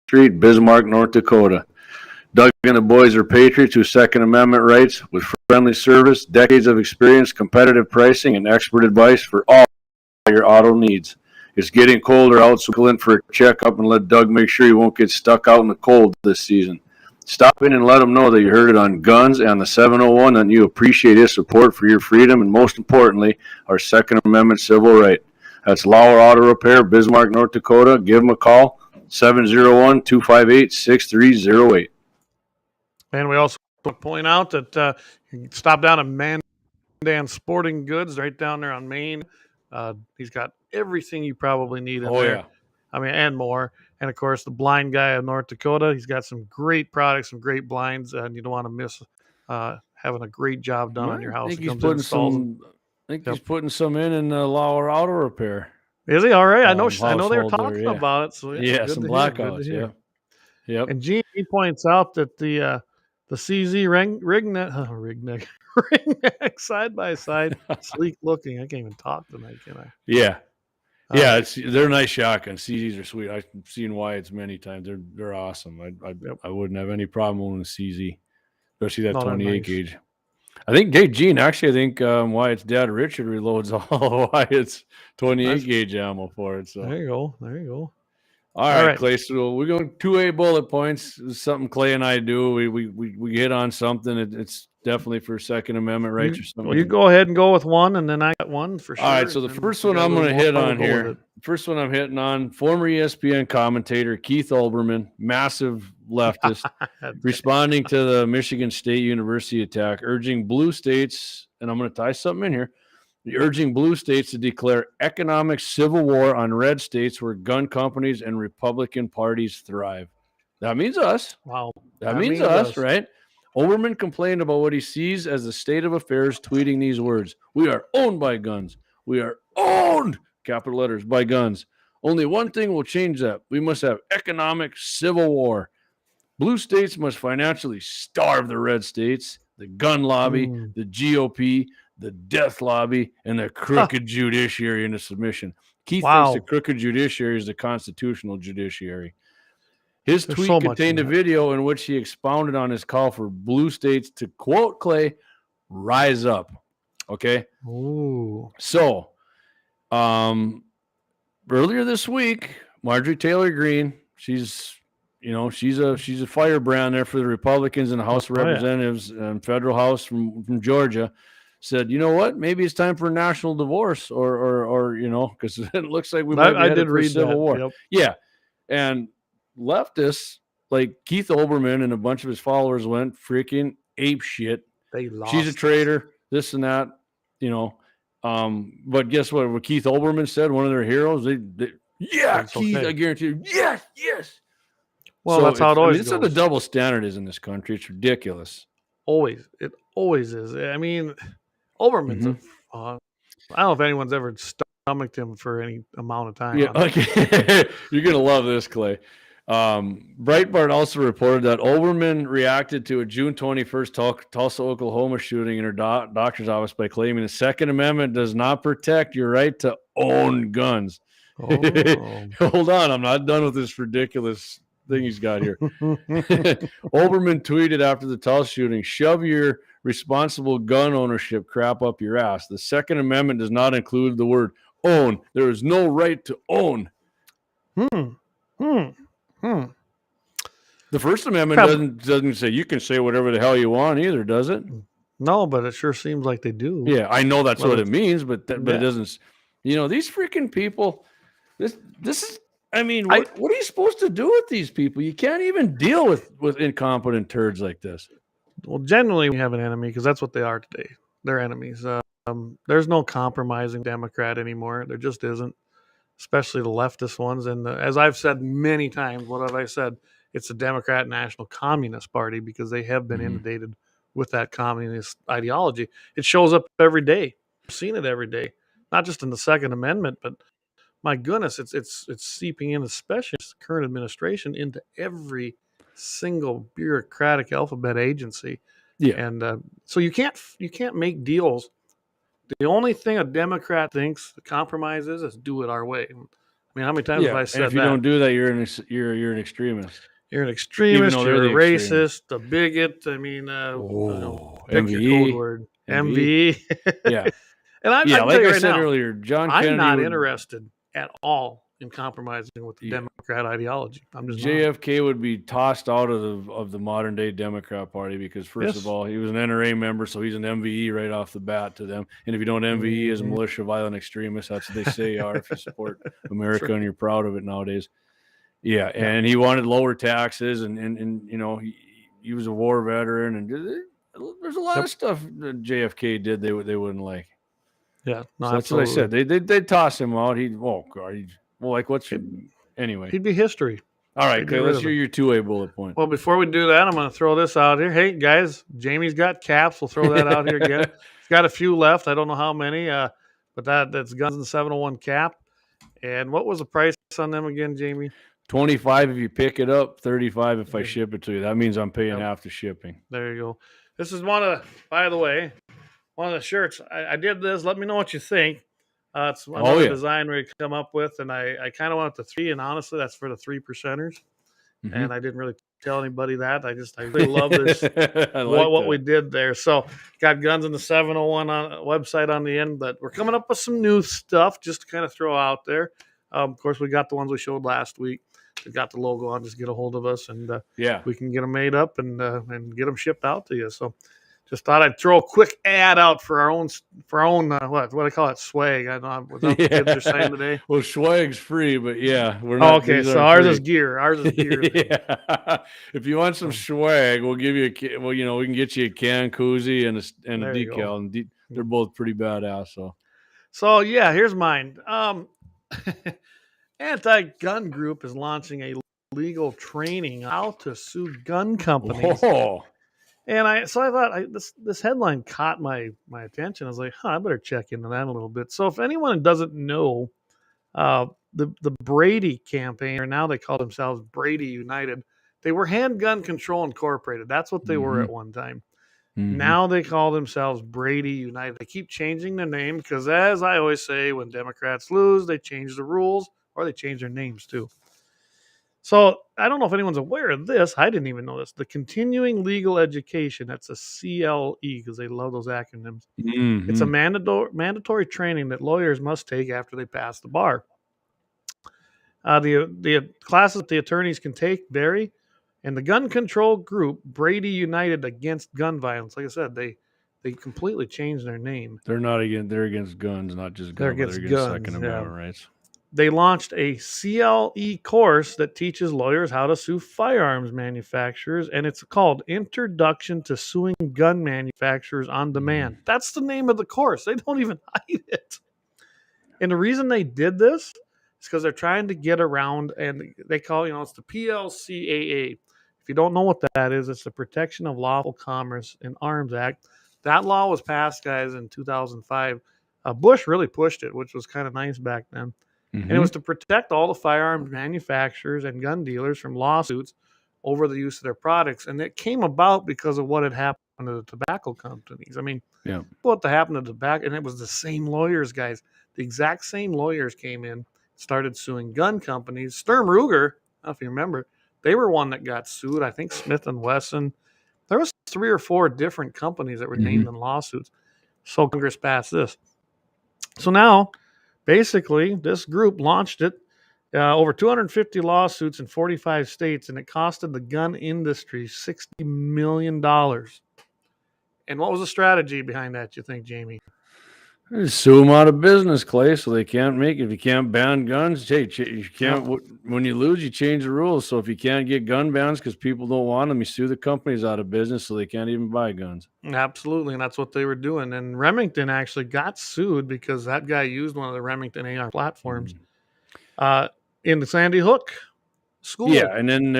Street, Bismarck, North Dakota. Doug and the boys are patriots with Second Amendment rights, with friendly service, decades of experience, competitive pricing, and expert advice for all your auto needs. It's getting colder out, so go in for a checkup and let Doug make sure you won't get stuck out in the cold this season. Stop in and let him know that you heard it on Guns and the 701, and you appreciate his support for your freedom and, most importantly, our Second Amendment civil right. That's Lauer Auto Repair, Bismarck, North Dakota. Give them a call, 701-258-6308.
And we also point out that you can stop down at Mandan Sporting Goods right down there on Main. He's got everything you probably need in there. Yeah. I mean, and more. And, of course, the blind guy of North Dakota, he's got some great products, some great blinds, and you don't want to miss having a great job done on your house.
I think he's putting some in Lauer Auto Repair.
Is he? All right. I know they were talking about it. So
some blackouts, Yep.
And Gene, he points out that the CZ ring neck side by side, sleek looking. I can't even talk tonight, can I?
Yeah. Yeah, they're nice shotguns. CZs are sweet. I've seen Wyatt's many times. They're awesome. I wouldn't have any problem owning a CZ, especially that 28 gauge. I think Wyatt's dad Richard reloads all of Wyatt's 28 gauge ammo for it. So
there you go.
All right, Clay. So we're going 2A bullet points. It's something Clay and I do. We hit on something. It's definitely for Second Amendment rights or something.
Well, you go ahead and go with one, and then I got one for sure.
All right. So the first one I'm going to hit on here. First one I'm hitting on, former ESPN commentator Keith Olbermann, massive leftist, responding to the Michigan State University attack, urging blue states, and I'm going to tie something in here, urging blue states to declare economic civil war on red states where gun companies and Republican parties thrive. That means us.
Wow.
That means us, right? Olbermann complained about what he sees as the state of affairs, tweeting these words: "We are owned by guns. We are owned," capital letters, by guns. "Only one thing will change that. We must have economic civil war. Blue states must financially starve the red states, the gun lobby, the GOP, the death lobby, and the crooked judiciary into submission." Keith thinks the crooked judiciary is the constitutional judiciary. His tweet contained a video in which he expounded on his call for blue states to, quote Clay, rise up. Okay?
Ooh.
So, earlier this week, Marjorie Taylor Greene, she's a firebrand there for the Republicans in the House of Representatives and federal House from Georgia. said, you know what, maybe it's time for a national divorce, or because it looks like we might be headed for a civil war.
Yep.
Yeah, and leftists like Keith Olbermann and a bunch of his followers went freaking ape shit.
They lost.
She's a traitor, this and that, But guess what Keith Olbermann said, one of their heroes, yeah, Keith, okay. I guarantee you, yes.
Well, so that's how it always goes.
It's what the double standard is in this country. It's ridiculous.
It always is. I mean, Olbermann's I don't know if anyone's ever stomached him for any amount of time.
Yeah, okay. You're going to love this, Clay. Breitbart also reported that Olbermann reacted to a June 21st Tulsa, Oklahoma shooting in her doctor's office by claiming the Second Amendment does not protect your right to own guns. Oh. Hold on, I'm not done with this ridiculous thing he's got here. Olbermann tweeted after the Tulsa shooting, shove your responsible gun ownership crap up your ass. The Second Amendment does not include the word own. There is no right to own. The First Amendment doesn't say you can say whatever the hell you want either, does it?
No, but it sure seems like they do.
Yeah, I know that's what it means, but it doesn't. These freaking people. This is. I mean, what are you supposed to do with these people? You can't even deal with incompetent turds like this.
Well, generally, we have an enemy because that's what they are today. They're enemies. There's no compromising Democrat anymore. There just isn't, especially the leftist ones. And as I've said many times, what have I said? It's the Democrat National Communist Party because they have been inundated with that communist ideology. It shows up every day. I've seen it every day, not just in the Second Amendment, but my goodness, it's seeping in, especially the current administration, into every single bureaucratic alphabet agency.
Yeah,
and so you can't make deals. The only thing a Democrat thinks the compromise is do it our way. I mean, how many times have I said that?
If you don't do that, you're an extremist.
You're an extremist. You're a racist, a bigot. I mean, pick your code word. MV.
Yeah.
And I'm
like I said earlier, John Kennedy.
I'm not interested at all in compromising with the Democrat ideology. I'm just
JFK would be tossed out of the modern day Democrat Party because first of all, he was an NRA member, so he's an MVE right off the bat to them. And if you don't MVE as a militia violent extremist, that's what they say you are if you support America and you're proud of it nowadays. Yeah, and he wanted lower taxes, and he was a war veteran, and there's a lot of stuff that JFK did they wouldn't like.
Yeah,
no, so that's what I said. They toss him out. Anyway.
He'd be history.
All right, okay, let's hear your two-way bullet point.
Well, before we do that, I'm going to throw this out here. Hey, guys, Jamie's got caps. We'll throw that out here again. He's got a few left. I don't know how many, but that's Guns and 701 cap. And what was the price on them again, Jamie?
$25 if you pick it up, $35 if I ship it to you. That means I'm paying half the shipping.
There you go. This is one of the shirts. I did this. Let me know what you think. It's another design we come up with, and I kind of went to 3, and honestly, that's for the 3%ers. And I didn't really tell anybody that. I really love this, what we did there. So got Guns in the 701 on website on the end, but we're coming up with some new stuff just to kind of throw out there. Of course, we got the ones we showed last week. We got the logo on. Just get a hold of us, and we can get them made up and get them shipped out to you. So just thought I'd throw a quick ad out for our own what do I call it, swag. I don't know what the kids are saying today.
Well, swag's free, but we're not.
Okay, so ours is gear. Ours is gear.
If you want some swag, we'll give you we can get you a can koozie and a decal, and they're both pretty badass.
So here's mine. Anti-Gun Group is launching a legal training how to sue gun companies.
Oh.
And I thought this headline caught my attention. I was like, I better check into that a little bit. So if anyone doesn't know, the Brady campaign, or now they call themselves Brady United, they were Handgun Control Incorporated. That's what they were at one time. Now they call themselves Brady United. They keep changing their name because, as I always say, when Democrats lose, they change the rules or they change their names too. So I don't know if anyone's aware of this. I didn't even know this. The Continuing Legal Education, that's a CLE because they love those acronyms. It's a mandatory training that lawyers must take after they pass the bar. The classes the attorneys can take vary. And the gun control group, Brady United Against Gun Violence, like I said, they They completely changed their name.
They're not against. They're against guns, not just guns.
They're against guns,
Second Amendment rights.
They launched a CLE course that teaches lawyers how to sue firearms manufacturers, and it's called Introduction to Suing Gun Manufacturers on Demand. That's the name of the course. They don't even hide it. And the reason they did this is because they're trying to get around, and they call, it's the PLCAA. If you don't know what that is, it's the Protection of Lawful Commerce in Arms Act. That law was passed, guys, in 2005. Bush really pushed it, which was kind of nice back then. And it was to protect all the firearms manufacturers and gun dealers from lawsuits over the use of their products. And it came about because of what had happened to the tobacco companies. I mean, what happened to tobacco, and it was the same lawyers, guys. The exact same lawyers came in, started suing gun companies. Sturm Ruger, I don't know if you remember, they were one that got sued. I think Smith & Wesson. There was 3 or 4 different companies that were named in lawsuits. So Congress passed this. So now, basically, this group launched it, over 250 lawsuits in 45 states, and it costed the gun industry $60 million. And what was the strategy behind that, you think, Jamie?
Sue them out of business, Clay, so they can't make it. If you can't ban guns, hey, you can't. When you lose, you change the rules. So if you can't get gun bans because people don't want them, you sue the companies out of business so they can't even buy guns.
Absolutely, and that's what they were doing. And Remington actually got sued because that guy used one of the Remington AR platforms in the Sandy Hook school.
Yeah, and then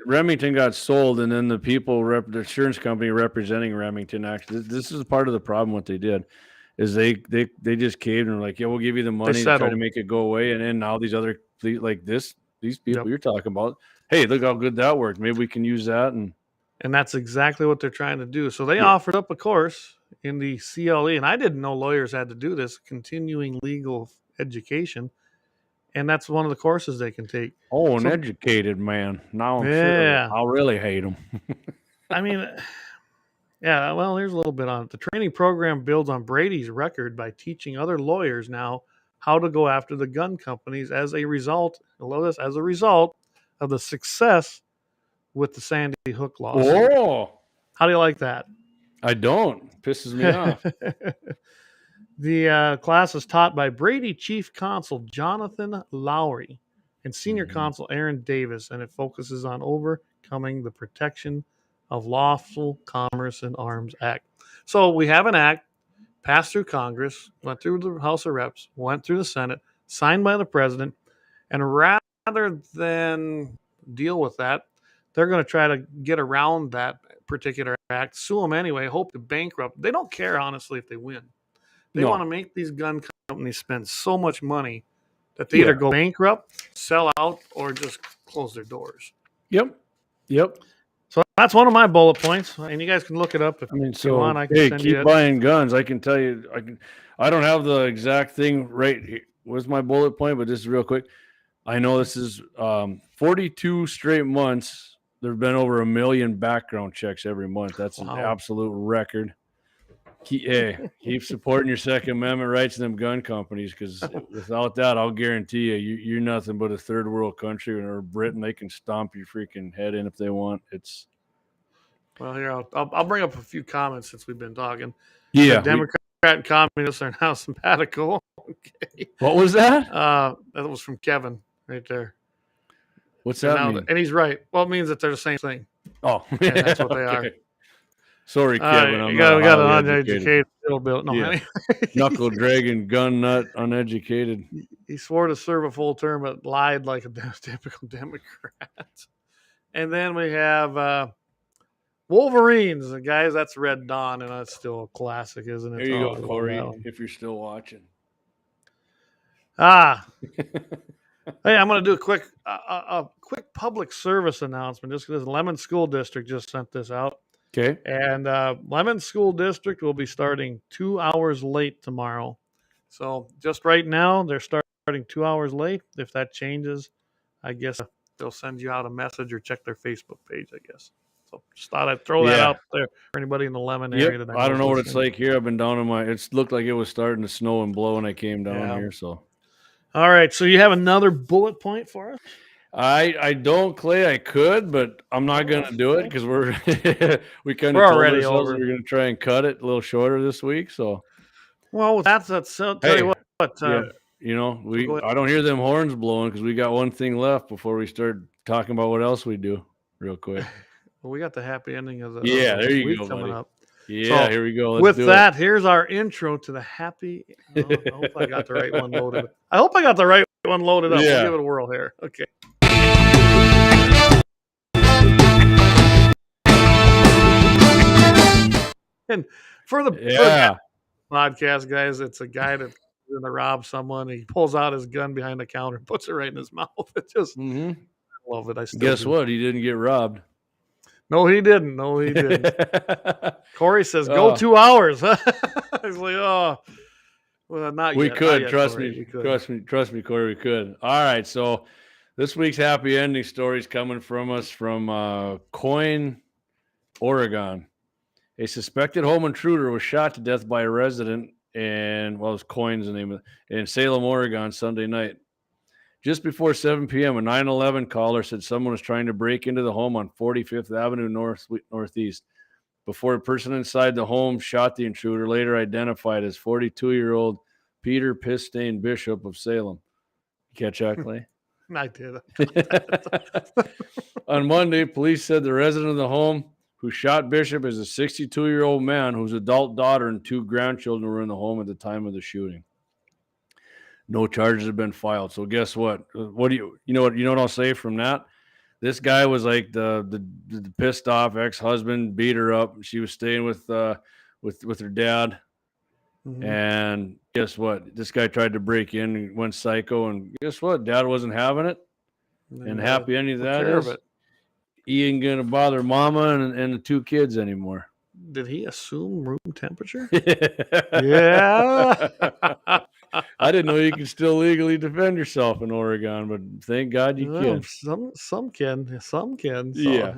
Remington got sold, and then the people, the insurance company representing Remington, actually, this is part of the problem. What they did is they just caved and were like, yeah, we'll give you the money to try to make it go away. And then now these other, like these people you're talking about, hey, look how good that worked. Maybe we can use that. And
that's exactly what they're trying to do. So they offered up a course in the CLE, and I didn't know lawyers had to do this, continuing legal education. And that's one of the courses they can take.
Oh, an educated man. Now I'm sure I'll really hate him.
I mean, yeah, well, here's a little bit on it. The training program builds on Brady's record by teaching other lawyers now how to go after the gun companies as a result of the success with the Sandy Hook lawsuit.
Oh,
how do you like that?
I don't. Pisses me off.
The class is taught by Brady Chief Counsel Jonathan Lowry and Senior Counsel Aaron Davis, and it focuses on overcoming the Protection of Lawful Commerce in Arms Act. So we have an act passed through Congress, went through the House of Reps, went through the Senate, signed by the president, and rather than deal with that, they're going to try to get around that particular act, sue them anyway, hope to bankrupt. They don't care, honestly, if they win. They want to make these gun companies spend so much money that they either go bankrupt, sell out, or just close their doors.
Yep.
So that's one of my bullet points, and you guys can look it up if you want. I can send you
keep buying guns. I can tell you, I don't have the exact thing right here. What's my bullet point? But just real quick, I know this is 42 straight months. There have been over 1 million background checks every month. That's an absolute record. Keep supporting your Second Amendment rights in them gun companies, because without that, I'll guarantee you're nothing but a third world country, or Britain. They can stomp your freaking head in if they want.
Well, here I'll bring up a few comments since we've been talking.
Yeah,
Democrat and communists are now simpatico. Okay.
What was that?
That was from Kevin right there.
What's that mean?
And he's right. Well, it means that they're the same thing.
Oh,
and that's what they are.
Sorry, Kevin.
We got an uneducated little bit. No,
yeah. Knuckle dragging, gun nut, uneducated.
He swore to serve a full term, but lied like a typical Democrat. And then we have Wolverines. Guys, that's Red Dawn, and that's still a classic, isn't it?
There you go, Corey, if you're still watching.
Hey, I'm going to do a quick public service announcement, just because Lemon School District just sent this out.
Okay.
And Lemon School District will be starting 2 hours late tomorrow. So just right now, they're starting 2 hours late. If that changes, I guess they'll send you out a message or check their Facebook page, I guess. So just thought I'd throw that out there for anybody in the Lemon area.
I don't know what it's like here. I've been down in it looked like it was starting to snow and blow when I came down here. So.
All right. So you have another bullet point for us?
I don't, Clay. I could, but I'm not going to do it because we kind of told
already
ourselves
over.
we're going to try and cut it a little shorter this week. So,
well, that's tell you what.
Yeah, I don't hear them horns blowing because we got one thing left before we start talking about what else we do real quick.
Well, we got the happy ending of the
there you
week
go,
coming
buddy.
up.
Yeah,
so
here we go.
With that, here's our intro to the happy. I hope I got the right one loaded. I hope I got the right one loaded up.
Yeah.
We'll give it a whirl here. Okay. And for the podcast, guys, it's a guy that's going to rob someone. He pulls out his gun behind the counter and puts it right in his mouth. It just I love it. I still
Guess what? He didn't get robbed.
No, he didn't. Corey says, "Go 2 hours." I was like, "Oh, well, not
we
yet."
Could
not
trust
Corey.
me.
We could.
Trust me, Corey. We could. All right. So this week's happy ending story is coming from us from Coin, Oregon. A suspected home intruder was shot to death by a resident it was Coin's the name of it, in Salem, Oregon, Sunday night. Just before 7 p.m., a 911 caller said someone was trying to break into the home on 45th Avenue Northeast. Before a person inside the home shot the intruder, later identified as 42-year-old Peter Pistain Bishop of Salem. You catch that, Clay?
I did.
On Monday, police said the resident of the home who shot Bishop is a 62-year-old man whose adult daughter and 2 grandchildren were in the home at the time of the shooting. No charges have been filed. So guess what? What I'll say from that? This guy was like the pissed off ex-husband, beat her up. She was staying with her dad. Mm-hmm. And guess what? This guy tried to break in and went psycho. And guess what? Dad wasn't having it. And happy ending of that is he ain't going to bother mama and the 2 kids anymore.
Did he assume room temperature? Yeah.
I didn't know you could still legally defend yourself in Oregon, but thank God you can.
Some can. So,
yeah.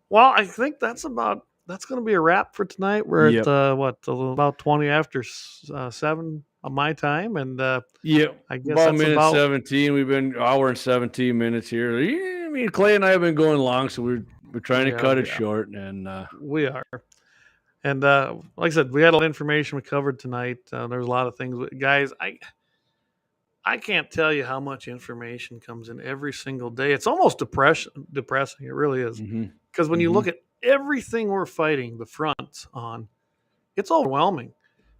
Well, I think that's going to be a wrap for tonight. We're at about 20 after 7 on my time, and I guess
about minute 17. We've been hour and 17 minutes here. I mean, Clay and I have been going long, so we're trying to cut it short, and
we are. And like I said, we had a lot of information we covered tonight. There's a lot of things. Guys, I can't tell you how much information comes in every single day. It's almost depressing. It really is. Because when you look at everything we're fighting the fronts on, it's overwhelming.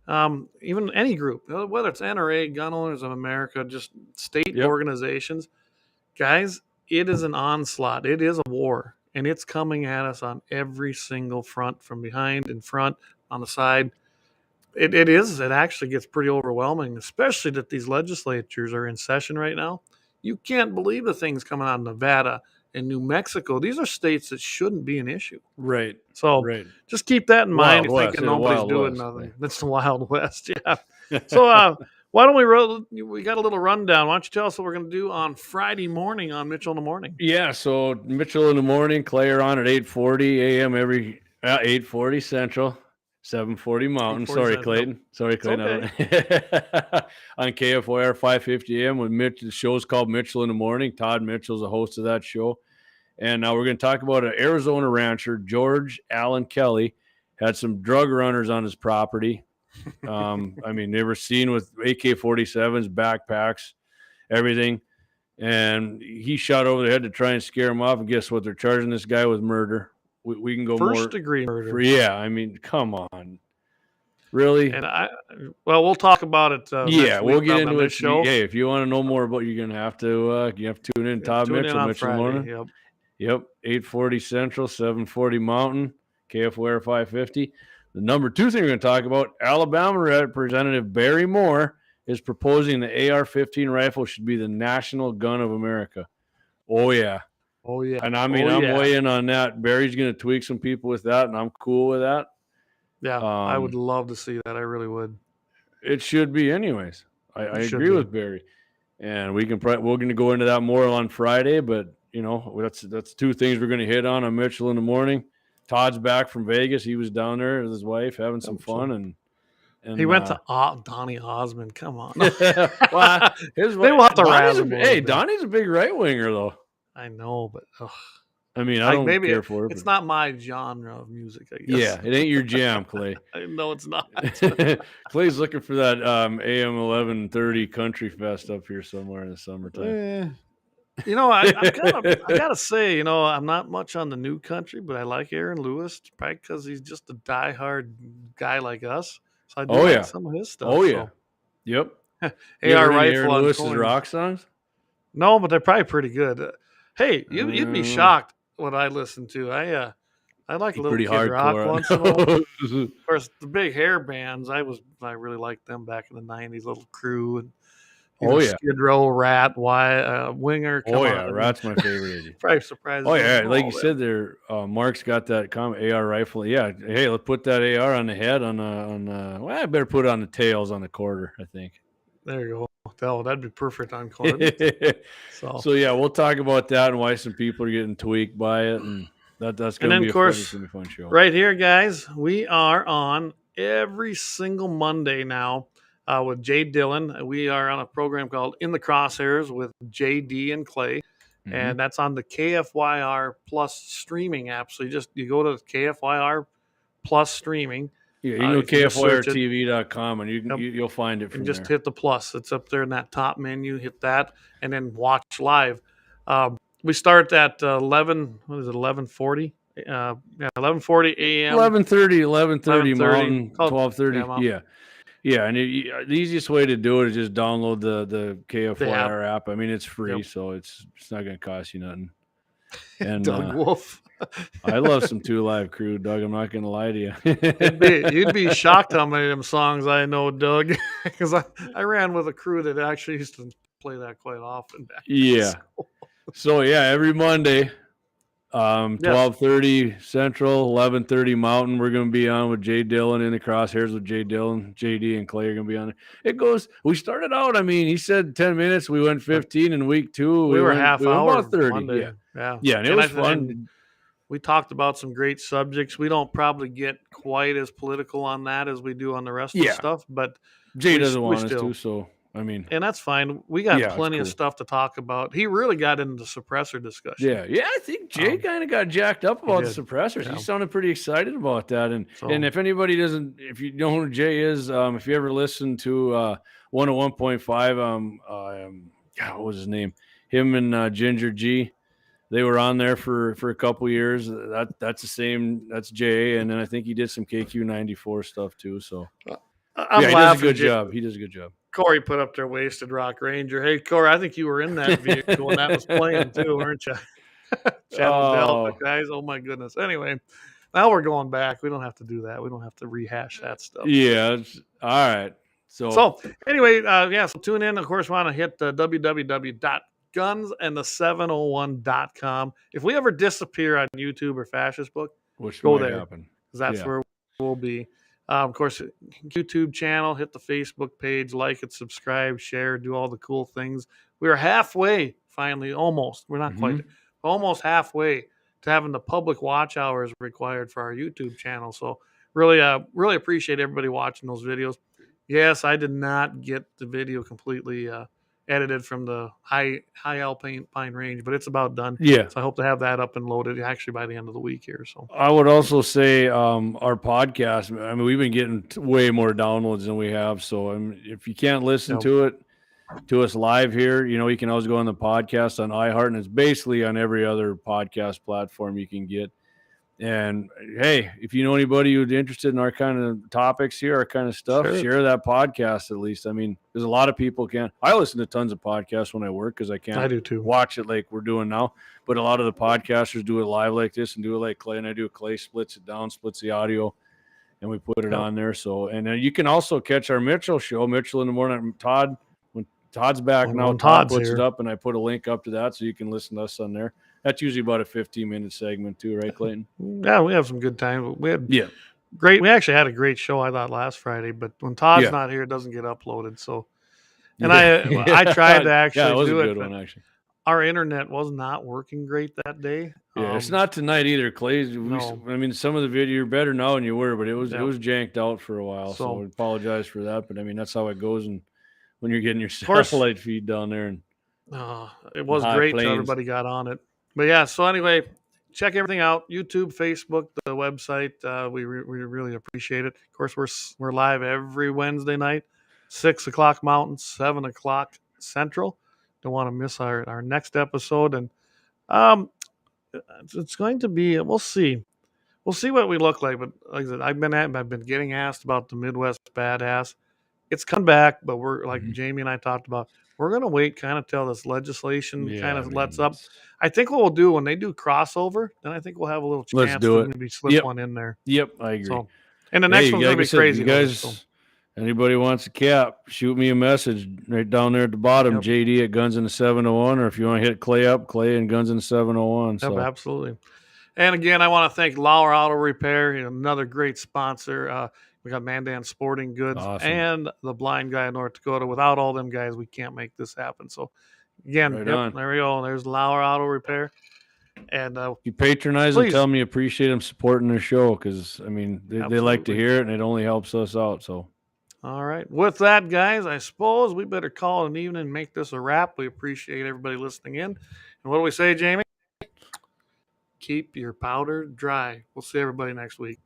Even any group, whether it's NRA, Gun Owners of America, just state organizations, guys, it is an onslaught. It is a war. And it's coming at us on every single front, from behind, in front, on the side. It actually gets pretty overwhelming, especially that these legislatures are in session right now. You can't believe the things coming out of Nevada and New Mexico. These are states that shouldn't be an issue.
Right.
So just keep that in mind. You're thinking nobody's doing nothing. That's the Wild West, yeah. So why don't we got a little rundown. Why don't you tell us what we're going to do on Friday morning on Mitchell in the Morning?
Yeah, so Mitchell in the Morning, Clay are on at 8:40 a.m. every 8:40 Central, 7:40 Mountain. Sorry, Clayton. Sorry, Clayton. Okay. On KFYR 550 a.m. with Mitch. The show's called Mitchell in the Morning. Todd Mitchell's the host of that show. And now we're going to talk about an Arizona rancher, George Allen Kelly, had some drug runners on his property. I mean, they were seen with AK-47s, backpacks, everything. And he shot over the head to try and scare him off. And guess what? They're charging this guy with murder. We can go
first-degree murder.
Yeah, I mean, come on. Really?
And we'll talk about it.
We'll get into it. Show. Hey, if you want to know more about it, you're going to have to tune in. Todd Mitchell, Mitchell Morning. Yep, 8:40 Central, 7:40 Mountain, KFYR 550. The number 2 thing we're going to talk about, Alabama Representative Barry Moore is proposing the AR-15 rifle should be the national gun of America. Oh, yeah. And I mean, I'm way in on that. Barry's going to tweak some people with that, and I'm cool with that.
Yeah, I would love to see that. I really would.
It should be anyways. I agree with Barry. And we're going to go into that more on Friday, but, that's 2 things we're going to hit on Mitchell in the Morning. Todd's back from Vegas. He was down there with his wife having some fun. And And,
he went to Donnie Osmond. Come on.
well,
They will have to razz him.
Hey, Donnie's a big right winger, though.
I know, but
I mean, I don't care for it.
It's not my genre of music, I guess.
Yeah, it ain't your jam, Clay.
I know it's not.
Clay's looking for that AM 1130 country fest up here somewhere in the summertime.
You know, I gotta say, you know, I'm not much on the new country, but I like Aaron Lewis, probably because he's just a diehard guy like us. So I do like some of his stuff.
Oh yeah, yep.
AR Rifle
Aaron
on
Lewis's
coin.
rock songs?
No, but they're probably pretty good. Hey, you'd be shocked what I listen to. I like a little Kid Rock once in a while. Of course, the big hair bands, I really liked them back in the '90s. Little Crew and Skid Row, Rat, Winger.
Rat's my favorite.
Probably surprised.
Oh yeah, like you said there, Mark's got that AR rifle. Yeah, hey, let's put that AR on the head well, I better put it on the tails on the quarter, I think.
There you go. Oh, that'd be perfect on quarter.
So yeah, we'll talk about that and why some people are getting tweaked by it, and that's going to be a fun show.
Right here, guys, we are on every single Monday now. With Jay Dillon. We are on a program called In the Crosshairs with JD and Clay. Mm-hmm. And that's on the KFYR Plus streaming app. So you go to KFYR Plus streaming.
Yeah, you can go KFYRTV.com and you'll find it from there.
Just hit the plus. It's up there in that top menu. Hit that and then watch live. We start at 11:40? 11:40 a.m.
11:30 Mountain, 12:30. Yeah. Yeah, and the easiest way to do it is just download the KFYR app. I mean, it's free, so it's not going to cost you nothing. And
Doug Wolf.
I love some 2 Live Crew, Doug. I'm not going to lie to you.
You'd be shocked how many of them songs I know, Doug, because I ran with a crew that actually used to play that quite often.
So yeah, every Monday. 12:30 Central, 11:30 Mountain. We're going to be on with Jay Dillon in the Crosshairs with Jay Dillon. JD and Clay are going to be on it. We started out, I mean, he said 10 minutes. We went 15 in week 2.
We were half hour.
About 30.
Monday.
Yeah, and it was fun.
We talked about some great subjects. We don't probably get quite as political on that as we do on the rest of the stuff, but
Jay doesn't want us to, so. I mean,
and that's fine. We got plenty of stuff to talk about. He really got into the suppressor discussion.
Yeah. I think Jay kind of got jacked up about the suppressors. He sounded pretty excited about that. And if anybody if you know who Jay is, if you ever listen to 101.5, what was his name? Him and Ginger G. They were on there for a couple years. That's the same. That's Jay, and then I think he did some KQ94 stuff too. So he does a good job. He does a good job.
Corey put up their Wasted Rock Ranger. Hey, Corey, I think you were in that vehicle when that was playing too, weren't you? Delta, guys. Oh, my goodness. Anyway, now we're going back. We don't have to do that. We don't have to rehash that stuff.
Yeah. All right.
So anyway, so tune in. Of course, we want to hit the www.gunsand701.com. If we ever disappear on YouTube or Fascist Book, go there. Because that's where we'll be. Of course, YouTube channel, hit the Facebook page, like it, subscribe, share, do all the cool things. We are halfway, finally, almost. We're not quite, almost halfway to having the public watch hours required for our YouTube channel. So really appreciate everybody watching those videos. Yes, I did not get the video completely edited from the high Alpine range, but it's about done.
Yeah.
So I hope to have that up and loaded actually by the end of the week here. So
I would also say our podcast, I mean, we've been getting way more downloads than we have. So if you can't listen to us live here, you can always go on the podcast on iHeart, and it's basically on every other podcast platform you can get. And hey, if you know anybody who's interested in our kind of topics here, our kind of stuff, share that podcast at least. I mean, there's a lot of people I listen to tons of podcasts when I work because I do too. Watch it like we're doing now. But a lot of the podcasters do it live like this and do it like Clay and I do. Clay splits it down, splits the audio, and we put it on there. So, and then you can also catch our Mitchell show, Mitchell in the Morning. When Todd's back now, Todd puts it up, and I put a link up to that so you can listen to us on there. That's usually about a 15-minute segment too, right, Clayton?
Yeah, we have some good time. We actually had a great show, I thought, last Friday, but when Todd's not here, it doesn't get uploaded. So, and I tried to actually
it was
do
a good
it.
one, actually.
our internet was not working great that day.
Yeah, it's not tonight either, Clay.
No.
I mean, some of the video you're better now than you were, but it was janked out for a while. So I apologize for that. But I mean, that's how it goes, and when you're getting your satellite feed down there, and
it was great till everybody got on it. But yeah, so anyway, check everything out: YouTube, Facebook, the website. We really appreciate it. Of course, we're live every Wednesday night, 6 o'clock Mountain, 7 o'clock Central. Don't want to miss our next episode, and it's going to be. We'll see what we look like. But like I said, I've been getting asked about the Midwest Badass. It's come back, but we're like Jamie and I talked about. We're going to wait kind of till this legislation kind of lets up. I think what we'll do when they do crossover, then I think we'll have a little chance to maybe slip one in there.
Yep, I agree.
So, and the next one's going to be crazy.
You guys, anybody wants a cap, shoot me a message right down there at the bottom, JD at Guns in the 701, or if you want to hit Clay up, Clay and Guns in the 701.
Yep, absolutely. And again, I want to thank Lauer Auto Repair, another great sponsor. We got Mandan Sporting Goods and the Blind Guy in North Dakota. Without all them guys, we can't make this happen. So, again, there we go. There's Lauer Auto Repair. And
you patronize them, tell me you appreciate them supporting their show, because, I mean, they like to hear it, and it only helps us out. So,
all right. With that, guys, I suppose we better call it an evening and make this a wrap. We appreciate everybody listening in. And what do we say, Jamie? Keep your powder dry. We'll see everybody next week.